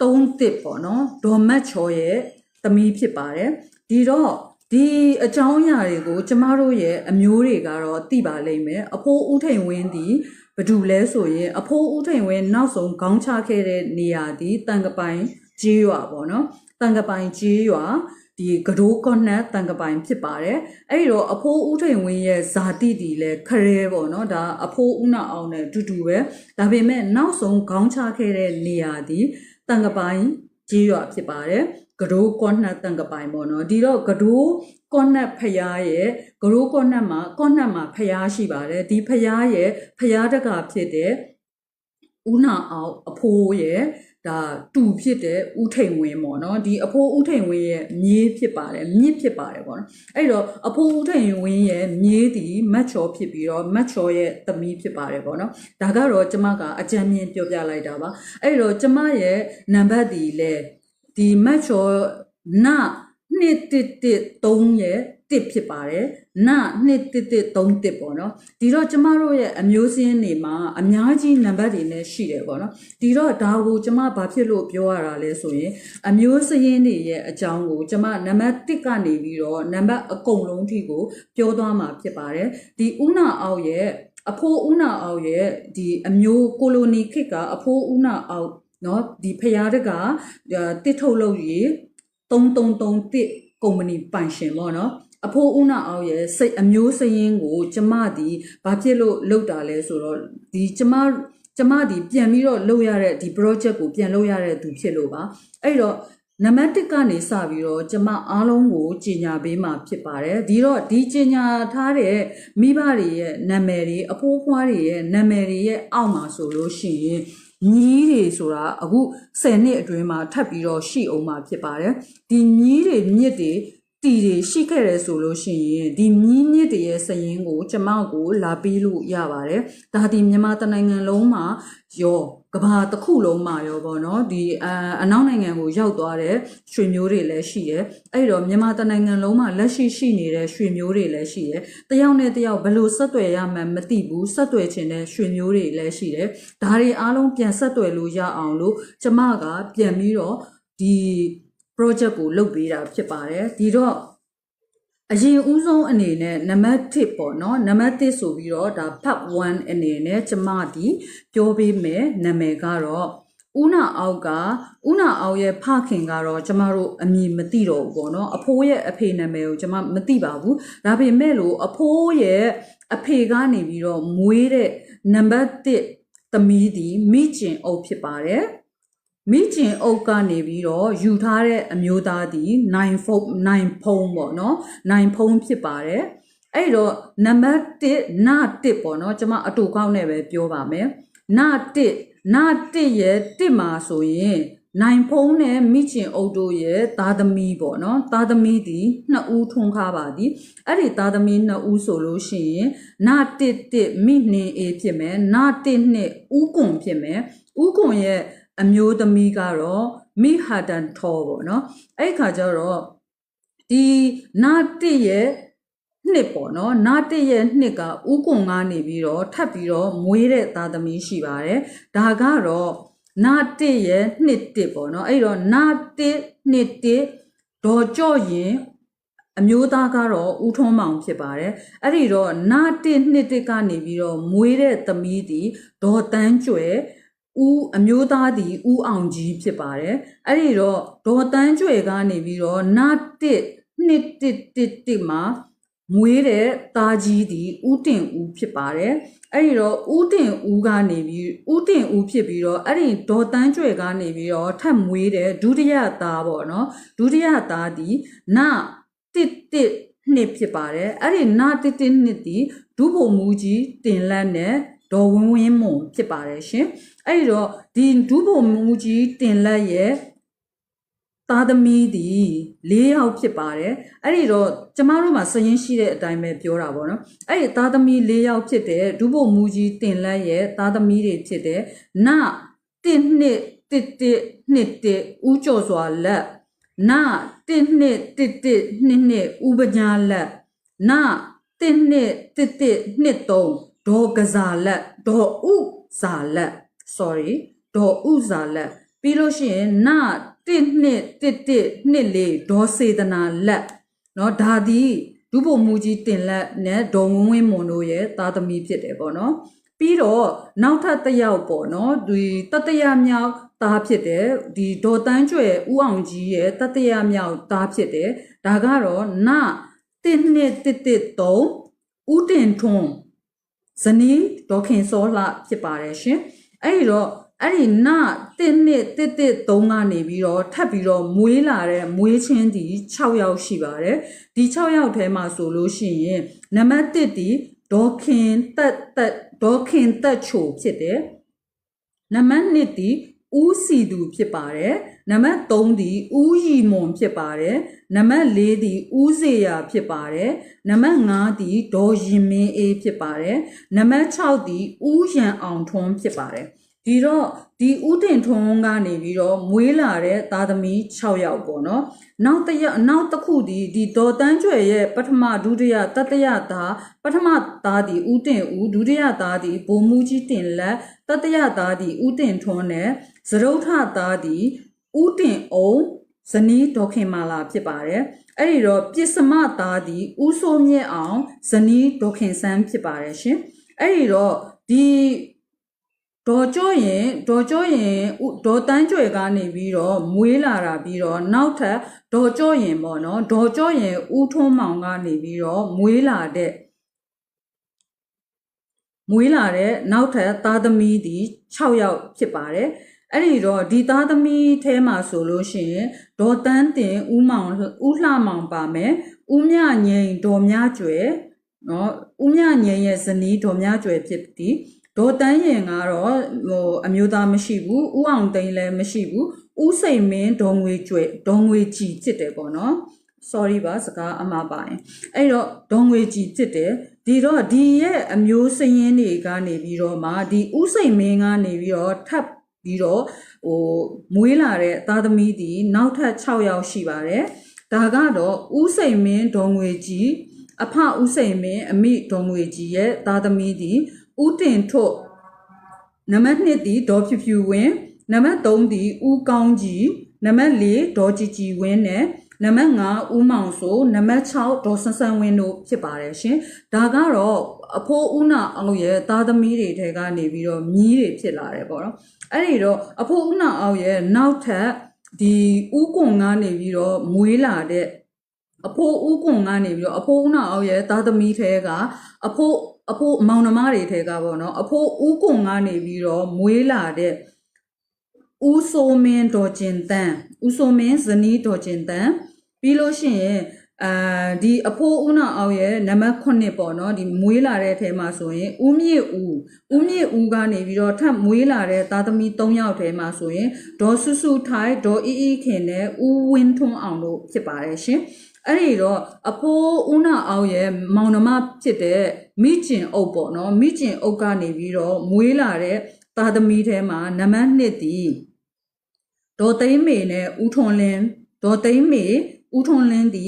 3ပေါ့နော်ဒေါ်မတ်ချော်ရဲ့သမီးဖြစ်ပါတယ်ဒီတော့ဒီအကြောင်းအရာတွေကိုကျမတို့ရဲ့အမျိုးတွေကတော့သိပါလိမ့်မယ်အဖိုးဦးထိန်ဝင်းဒီဘယ်သူလဲဆိုရင်အဖိုးဦးထိန်ဝင်းနောက်ဆုံးခေါင်းချခဲ့တဲ့နေရာဒီတန်ကပိုင်ကျေးရွာပေါ့နော်တန်ကပိုင်ကျေးရွာဒီကဒိုးကော့နတ်တန်ကပိုင်ဖြစ်ပါတယ်အဲ့တော့အဖိုးဦးထိန်ဝင်းရဲ့ဇာတိတီလဲခရဲပေါ့နော်ဒါအဖိုးဦးနာအောင်နဲ့တူတူပဲဒါပေမဲ့နောက်ဆုံးခေါင်းချခဲ့တဲ့နေရာဒီတန်ကပိုင်ကျေးရွာဖြစ်ပါတယ်ကဒိုးကော့နတ်တန်ကပိုင်ပေါ့နော်ဒီတော့ကဒိုးကော့နတ်ဖျားရဲ့ကဒိုးကော့နတ်မှာဖျားရှိပါတယ်ဒီဖျားရဲ့ဖျားတကာဖြစ်တဲ့ဦးနာအောင်အဖိုးရဲ့ဒါတူဖြစ်တဲ့ဦးထိန်ဝင်းပေါ့နော်ဒီအဖိုးဦးထိန်ဝင်းရဲ့မြေးဖြစ်ပါတယ်မြစ်ဖြစ်ပါတယ်ပေါ့နော်အဲ့တော့အဖိုးဦးထိန်ဝင်းရဲ့မြေးဒီမတ်ချော်ဖြစ်ပြီးတော့မတ်ချော်ရဲ့သမီးဖြစ်ပါတယ်ပေါ့နော်ဒါကတော့ကျမကအကြံဉာဏ်ပြောပြလိုက်တာပါအဲ့တော့ကျမရဲ့နံပါတ်ဒီလေဒီမတ်ချော်နနှစ်3ရဲ့တစ်ဖြစ်ပါတယ်နနှစ်3ပေါ့နော်ဒီတော့ကျမတို့ရဲ့အမျိုးစင်းတွေမှာအများကြီးနံပါတ်တွေနဲ့ရှိတယ်ပေါ့နော်ဒီတော့ဒါကိုကျမဘာဖြစ်လို့ပြောရတာလဲဆိုရင်အမျိုးစင်းတွေရဲ့အကြောင်းကိုကျမနံပါတ်1ကနေပြီးတော့နံပါတ်အကုန်လုံးထိကိုပြောသွားမှာဖြစ်ပါတယ်ဒီဦးနာအောင်ရဲ့အဖိုးဦးနာအောင်ရဲ့ဒီအမျိုးကိုလိုနီခေတ်ကအဖိုးဦးနာအောင်နော်ဒီဖျားတကတစ်ထုတ်လုပ်ရေး333ကုမ္ပဏီပိုင်ရှင်ပေါ့နော်အဖိုးဦးနာအောင်ရဲ့စိတ်အမျိုးစရင်းကိုကျမဒီဘာဖြစ်လို့လုပ်တာလဲဆိုတော့ဒီကျမဒီပြန်ပြီးတော့လုပ်ရတဲ့ဒီ project ကိုပြန်လုပ်ရတဲ့သူဖြစ်လို့ပါအဲ့တော့နံပါတ်1ကနေစပြီးတော့ကျမအားလုံးကိုကြီးညာပေးမှာဖြစ်ပါတယ်ဒီတော့ဒီကြီးညာထားတဲ့မိဘတွေရဲ့နာမည်တွေအဖိုးဖွားတွေရဲ့နာမည်တွေရဲ့အောက်မှာဆိုလို့ရှိရင်ညီးတွေဆိုတာအခု10နှစ်အတွင်းမှာထပ်ပြီးတော့ရှိအောင်မှာဖြစ်ပါတယ်ဒီညီးတွေမြစ်တွေတီတွေရှိခဲ့တယ်ဆိုလို့ရှိရင်ဒီမြစ်တွေရဲ့စရင်ကိုကျမကိုလာပေးလို့ရပါတယ်ဒါဒီမြန်မာတနိုင်ငံလုံးမှာရောကဘာတစ်ခုလုံးမှာရောပေါ့နော်ဒီအနောက်နိုင်ငံကိုရောက်သွားတဲ့ရွှေမျိုးတွေလည်းရှိတယ်အဲ့တော့မြန်မာတနိုင်ငံလုံးမှာလက်ရှိနေတဲ့ရွှေမျိုးတွေလည်းရှိတယ်တယောက်နဲ့တယောက်ဘယ်လိုဆက်သွယ်ရမှန်းမသိဘူးဆက်သွယ်ခြင်းတဲ့ရွှေမျိုးတွေလည်းရှိတယ်ဒါတွေအားလုံးပြန်ဆက်သွယ်လို့ရအောင်လို့ကျမကပြန်ပြီးတော့ဒီ project ကိုလုပ်ပေးတာဖြစ်ပါတယ်ဒီတော့အရင်ဦးဆုံးအနေနဲ့နံပါတ်1ပေါ့နော်နံပါတ်1ဆိုပြီးတော့ဒါ part 1အနေနဲ့ကျမဒီပြောပေးမယ်နာမည်ကတော့ဦးနာအောင်ရဲ့ဖခင်ကတော့ကျမတို့အမည်မသိတော့ဘူးပေါ့နော်အဖိုးရဲ့အဖေနာမည်ကိုကျမမသိပါဘူးဒါပေမဲ့လို့အဖိုးရဲ့အဖေကနေပြီးတော့မွေးတဲ့နံပါတ်1သမီးဒီမိကျင်အုပ်ဖြစ်ပါတယ်မိကျင်အုပ်ကနေပြီးတော့ယူထားတဲ့အမျိုးသားဒီနိုင်ဖုံးပေါ့နော်နိုင်ဖုံးဖြစ်ပါတယ်အဲ့တော့နံပါတ်1န1ပေါ့နော်ကျွန်မအတူကောက်နဲ့ပဲပြောပါမယ်န1ရဲ့1မှာဆိုရင်နိုင်ဖုံးနဲ့မိကျင်အုပ်တို့ရဲ့သားသမီးပေါ့နော်သားသမီးဒီ2ဦးထွန်းကားပါသည်အဲ့ဒီသားသမီး2ဦးဆိုလို့ရှိရင်န1မိနှင်းအေးဖြစ်မယ်န1ဦးကွန်ဖြစ်မယ်ဦးကွန်ရဲ့အမျိုးသမီးကတော့ မိဟာတန်ထောပေါ့နော်အဲ့ခါကျတော့ဒီနာတစ်ရဲ့နှစ်ပေါ့နော်နာတစ်ရဲ့နှစ်ကဥကွန်ကနေပြီးတော့ထပ်ပြီးတော့မွေးတဲ့သားသမီးရှိပါတယ်ဒါကတော့နာတစ်ရဲ့နှစ်တစ်ပေါ့နော်အဲ့တော့နာတစ်နှစ်တစ်ဒေါ်ကြော့ရင်အမျိုးသားကတော့ဦးထွန်းမောင်ဖြစ်ပါတယ်အဲ့ဒီတော့နာတစ်နှစ်တစ်ကနေပြီးတော့မွေးတဲ့သမီးသည်ဒေါ်တန်းကျွယ်ဦးအမျိုးသားသည်ဦးအောင်ကြီးဖြစ်ပါတယ်အဲ့ဒီတော့ဒေါ်တန်းကျွယ်ကနေပြီးတော့နာတစ်နှစ်တစ်မှာမွေးတဲ့သားကြီးသည်ဦးတင်ဦးဖြစ်ပါတယ်အဲ့ဒီတော့ဦးတင်ဦးကနေပြီးဦးတင်ဦးဖြစ်ပြီးတော့အဲ့ဒီဒေါ်တန်းကျွယ်ကနေပြီးတော့ထပ်မွေးတဲ့ဒုတိယသားပေါ့နော်ဒုတိယသားသည်နာတစ်နှစ်ဖြစ်ပါတယ်အဲ့ဒီနာတစ်နှစ်သည်ဒုဗိုလ်မှူးကြီးတင်လတ်နဲ့ဒေါ်ဝင်းဝင်းမွန်ဖြစ်ပါတယ်ရှင်အဲ့ဒီတော့ဒီဒုဗိုလ်မှူးကြီးတင်လတ်ရဲ့သားသမီးသည်၄ယောက်ဖြစ်ပါတယ်အဲ့ဒီတော့ကျမတို့မှာစရင်ရှိတဲ့အတိုင်းပဲပြောတာပေါ့နော်အဲ့ဒီသားသမီး၄ယောက်ဖြစ်တဲ့ဒုဗိုလ်မှူးကြီးတင်လတ်ရဲ့သားသမီးတွေဖြစ်တဲ့နတစ်နှစ်ဦးကျော်စွာလက်နာတစ်နှစ်ဦးပညာလက်နာတစ်နှစ်နှစ်ဒေါ်ကစားလက်ဒေါ်ဥစာလက် sorry ဒေါ်ဥစာလက်ပြီးလို့ရှိရင်နာတစ်နှစ်လေးဒေါ်စေတနာလက်เนาะဒါသည်ဒုဗိုလ်မှူးကြီးတင်လက်နဲ့ဒေါ်ဝင်းဝင်းမွန်တို့ရဲ့သားသမီးဖြစ်တယ်ပေါ့နော်ပြီးတော့နောက်ထပ်တစ်ယောက်ပေါ့နော်ဒီတတရမြောက်သားဖြစ်တယ်ဒီဒေါ်တန်းကျွယ်ဦးအောင်ကြီးရဲ့တတရမြောက်သားဖြစ်တယ်ဒါကတော့နတစ်နှစ်ဦးတင်ထွန်းဇနီးဒေါ်ခင်စောလှဖြစ်ပါတယ်ရှင်အဲ့ဒီတော့အဲ့ဒီနတစ်နှစ်ကနေပြီးတော့ထပ်ပြီးတော့မွေးလာတဲ့မွေးချင်းဒီ6ယောက်ရှိပါတယ်ဒီ6ယောက်ထဲမှာဆိုလို့ရှိရင်နံပါတ်1ဒီဒေါ်ခင်သက်ချိုဖြစ်တယ်နံပါတ်2ဒီဦးစီသူဖြစ်ပါတယ်နံပါတ်3ဒီဦးရီမွန်ဖြစ်ပါတယ်နံပါတ်4ဒီဦးစေရာဖြစ်ပါတယ်နံပါတ်5ဒီဒေါ်ရင်မင်းအေးဖြစ်ပါတယ်နံပါတ်6ဒီဦးရန်အောင်ထွန်းဖြစ်ပါတယ်ဒီတော့ဒီဦးတင်ထွန်းကနေပြီးတော့မွေးလာတဲ့သားသမီး6ယောက်ပေါ့နော်နောက်တစ်ခုဒီဒေါ်တန်းကျွယ်ရဲ့ပထမဒုတိယတတိယသားပထမသားဒီဦးတင်ဦးဒုတိယသားဒီဗိုလ်မှူးကြီးတင်လက်တတိယသားဒီဦးတင်ထွန်းနဲ့စရုထသားဒီဦးတင်အောင်ဇနီးဒေါ်ခင်မာလာဖြစ်ပါတယ်အဲ့ဒီတော့ပြစ်စမသားဒီဦးစိုးမြင့်အောင်ဇနီးဒေါ်ခင်ဆန်းဖြစ်ပါတယ်ရှင်အဲ့ဒီတော့ဒီဒေါ်ကျော်ရင်ဒေါ်တန်းကျွယ်ကနေပြီးတော့မွေးလာတာပြီးတော့နောက်ထပ်ဒေါ်ကျော်ရင်ပေါ့နော်ဒေါ်ကျော်ရင်ဦးထွန်းမောင်ကနေပြီးတော့မွေးလာတဲ့နောက်ထပ်သားသမီးဒီ6ယောက်ဖြစ်ပါတယ်အဲ့ဒီတော့ဒီသားသမီးထဲမှာဆိုလို့ရှိရင်ဒေါ်တန်းတင်ဦးလှမောင်ပါမယ်ဦးမြငိန်ဒေါ်မြကျွယ်နော်ဦးမြငိန်ရဲ့ဇနီးဒေါ်မြကျွယ်ဖြစ်သည်ဒေါ်တန်းရင်ကတော့အမျိုးသားမရှိဘူးဦးအောင်သိန်းလည်းမရှိဘူးဦးစိန်မင်းဒေါ်ငွေကြည်ဖြစ်တယ်ပေါ့နော် sorry ပါစကားအမှားပါရင်အဲ့တော့ဒေါ်ငွေကြည်ဖြစ်တယ်ဒီတော့ဒီရဲ့အမျိုးစရင်းတွေကနေပြီးတော့မှဒီဦးစိန်မင်းကနေပြီးတော့ထပ်ပြီးတော့မွေးလာတဲ့သားသမီးဒီနောက်ထပ်6ယောက်ရှိပါတယ်ဒါကတော့ဦးစိန်မင်းဒေါ်ငွေကြည်အဖဦးစိန်မင်းအမိဒေါ်ငွေကြည်ရဲ့သားသမီးဒီဦးတင်ထွတ်နံပါတ်2ဒီဒေါ်ဖြူဖြူဝင်းနံပါတ်3ဒီဦးကောင်းကြီးနံပါတ်4ဒေါ်ကြည်ကြည်ဝင်းနဲ့နံပါတ်5ဦးမောင်စိုးနံပါတ်6ဒေါ်ဆန်းဆန်းဝင်းတို့ဖြစ်ပါတယ်ရှင်ဒါကတော့အဖိုးဦးနာအောင်ရဲ့သားသမီးတွေထဲကနေပြီးတော့မြီးတွေဖြစ်လာတယ်ပေါ့နော်အဲ့ဒီတော့အဖိုးဦးနာအောင်ရဲ့နောက်ထပ်ဒီဦးကွန်ကနေပြီးတော့မွေးလာတဲ့အဖိုးဦးကွန်ကနေပြီးတော့အဖိုးဦးနာအောင်ရဲ့သားသမီးထဲကအဖိုးမောင်နှမတွေထဲကပေါ့နော်အဖိုးဦးကွန်ကနေပြီးတော့မွေးလာတဲ့ဦးစိုးမင်းဒေါ်ကျင်တန်းဦးစိုးမင်းဇနီးဒေါ်ကျင်တန်းပြီးလို့ရှိရင်ဒီအဖိုးဦးနာအောင်ရဲ့နံပါတ်9ပေါ့နော်ဒီမွေးလာတဲ့အထဲမှာဆိုရင်ဦးမြင့်ဦးကနေပြီးတော့ထပ်မွေးလာတဲ့သားသမီး3ယောက်ထဲမှာဆိုရင်ဒေါ်စုစုထိုင်ဒေါ်အေးအေးခင်နဲ့ဦးဝင်းထွန်းအောင်တို့ဖြစ်ပါတယ်ရှင်အဲ့ဒီတော့အဖိုးဦးနာအောင်ရဲ့မောင်နှမဖြစ်တဲ့မိကျင်အုပ်ပေါ့နော်မိကျင်အုပ်ကနေပြီးတော့မွေးလာတဲ့သားသမီးထဲမှာနံပါတ်2ဒီ ဒေါ်သိန်းမေနဲ့ဦးထွန်းလင်းဒေါ်သိန်းမေဦးထွန်းလင်းဒီ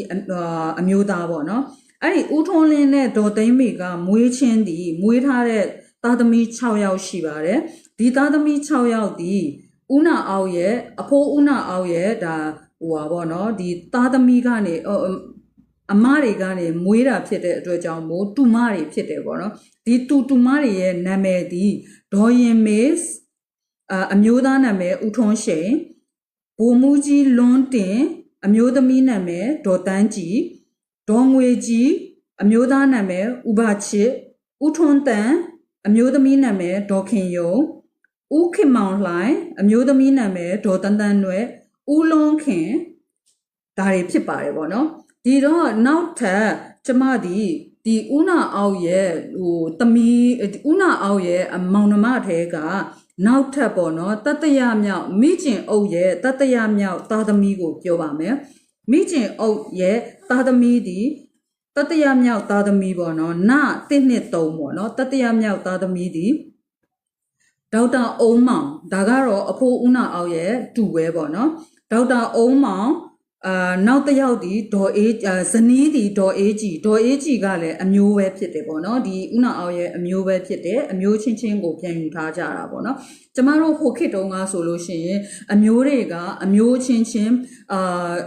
အမျိုးသားပေါ့နော်အဲ့ဒီဦးထွန်းလင်းနဲ့ဒေါ်သိန်းမေကမွေးချင်းဒီမွေးထားတဲ့သားသမီး6ယောက်ရှိပါတယ်ဒီသားသမီး6ယောက်ဒီဦးနာအောင်ရဲ့အဖိုးဦးနာအောင်ရဲ့ဒါဟိုပါပေါ့နော်ဒီသားသမီးကနေအမတွေကနေမွေးတာဖြစ်တဲ့အတွက်ကြောင့်မို့တူမတွေဖြစ်တယ်ပေါ့နော်ဒီတူမတွေရဲ့နာမည်ဒီဒေါ်ရင်မေးအမျိုးသားနာမည်ဦးထွန်းရှိန်ဘိုလ်မှူးကြီးလွန်းတင်အမျိုးသမီးနာမည်ဒေါ်တန်းကြည်ဒေါ်ငွေကြီးအမျိုးသားနာမည်ဦးဘချစ်ဦးထွန်းတန်အမျိုးသမီးနာမည်ဒေါ်ခင်ယုံဦးခင်မောင်လှိုင်အမျိုးသမီးနာမည်ဒေါ်တန်းတန်းနွယ်ဦးလွန်းခင်ဒါတွေဖြစ်ပါတယ်ပေါ့နော်ဒီတော့နောက်ထပ်ကျမဒီဦးနာအောင်ရဲ့ဟိုသမီးဦးနာအောင်ရဲ့မောင်နှမထဲကနောက်ထပ်ပေါ့နော်တတရမြောက်မိကျင်အုပ်ရဲ့တတရမြောက်သားသမီးကိုပြောပါမယ်မိကျင်အုပ်ရဲ့သားသမီးဒီတတရမြောက်သားသမီးပေါ့နော်န1နှစ်3ပေါ့နော်တတရမြောက်သားသမီးဒီဒေါက်တာအုံးမောင်ဒါကတော့အဖိုးဦးနာအောင်ရဲ့တူပဲပေါ့နော်ဒေါက်တာအုံးမောင်နောက်တစ်ယောက်ဒီဒေါ်အေးဇနီးဒီဒေါ်အေးကြီးကလည်းအမျိုးပဲဖြစ်တယ်ပေါ့နော်ဒီဦးနာအောင်ရဲ့အမျိုးပဲဖြစ်တယ်အမျိုးချင်းချင်းကိုပြန်ယူထားကြတာပေါ့နော်ကျမတို့ဟိုခေတ်တုန်းကဆိုလို့ရှိရင်အမျိုးတွေကအမျိုးချင်းချင်း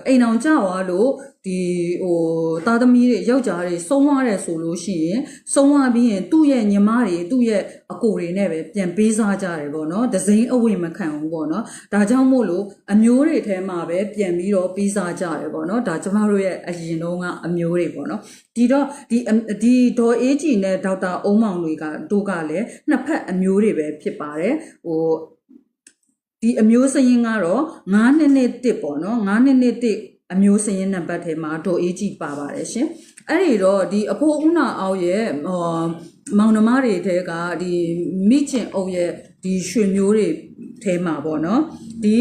အိမ်အောင်ကြွားလို့ဒီဟိုသားသမီးတွေယောက်ျားတွေဆုံးသွားတယ်ဆိုလို့ရှိရင်ဆုံးသွားပြီးရင်သူ့ရဲ့ညီမတွေသူ့ရဲ့အကိုတွေနဲ့ပဲပြန်ပေးစားကြတယ်ပေါ့နော်ဒဇိန်အဝိမခံဘူးပေါ့နော်ဒါကြောင့်မို့လို့အမျိုးတွေထဲမှာပဲပြန်ပြီးတော့ပေးစားကြတယ်ပေါ့နော်ဒါကျမတို့ရဲ့အရင်တုန်းကအမျိုးတွေပေါ့နော်ဒီတော့ဒီဒေါ်အေးကြီးနဲ့ဒေါက်တာအုံးမောင်တို့ကလည်းနှစ်ဖက်အမျိုးတွေပဲဖြစ်ပါတယ်ဟိုဒီအမျိုးစရင်ကတော့921ပေါ့နော်921အမျိုးစရင်နံပါတ်ထဲမှာဒေါ်အေးကြီးပါပါတယ်ရှင်အဲ့ဒီတော့ဒီအဖိုးဦးနာအောင်ရဲ့မောင်နှမတွေထဲကဒီမိကျင်အုပ်ရဲ့ဒီရွှေမျိုးတွေထဲမှာပေါ့နော်ဒီ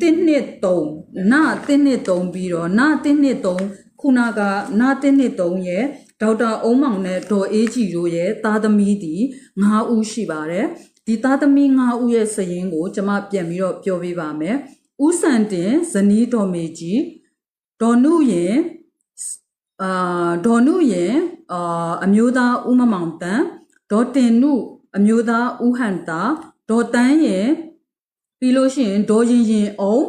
1နှစ်3န1နှစ်3ပြီးတော့န1နှစ်3ခုနကန1နှစ်3ရဲ့ဒေါက်တာအုံးမောင်နဲ့ဒေါ်အေးကြီးတို့ရဲ့သားသမီးဒီ9ဦးရှိပါတယ်ဒီသားသမီး9ဦးရဲ့စရင်ကိုကျွန်မပြန်ပြီးတော့ပြောပြပါမယ်ဦးစံတင်ဇနီးတော်မေကြီးဒေါ်နုရင်အမျိုးသားဦးမမောင်တန်ဒေါ်တင်နုအမျိုးသားဦးဟန်တာဒေါ်တန်းရင်ပြီးလို့ရှိရင်ဒေါ်ရင်အောင်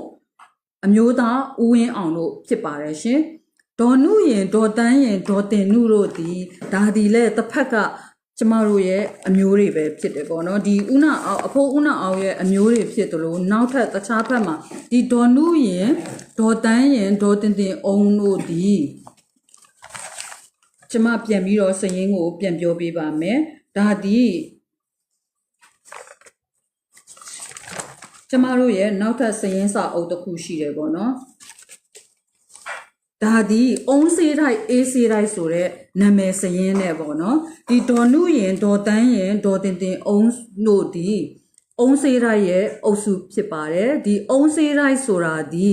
အမျိုးသားဦးဝင်းအောင်တို့ဖြစ်ပါတယ်ရှင်ဒေါ်နုရင်ဒေါ်တန်းရင်ဒေါ်တင်နုတို့ဒီဒါဒီလဲတစ်ဖက်ကကျမတို့ရဲ့အမျိုးတွေပဲဖြစ်တယ်ပေါ့နော်ဒီဦးနာအောင်အဖိုးဦးနာအောင်ရဲ့အမျိုးတွေဖြစ်တယ်လို့နောက်ထပ်တခြားဘက်မှာဒီဒေါ်နုရင်ဒေါ်တန်းရင်ဒေါ်တင်အောင်တို့ဒီကျမပြန်ပြီးတော့စရင်းကိုပြန်ပြောပေးပါမယ်ဒါဒီကျမတို့ရဲ့နောက်ထပ်စရင်းစာအုပ်တစ်ခုရှိတယ်ပေါ့နော်ဒါဒီအုံးစေးတိုင်းအေးစေးတိုင်းဆိုတဲ့နာမည်စရင်းနဲ့ပေါ့နော်ဒီဒေါ်နုရင်ဒေါ်တန်းရင်ဒေါ်တင်အုံးတို့ဒီအုံးစေးတိုင်းရဲ့အုပ်စုဖြစ်ပါတယ်ဒီအုံးစေးတိုင်းဆိုတာဒီ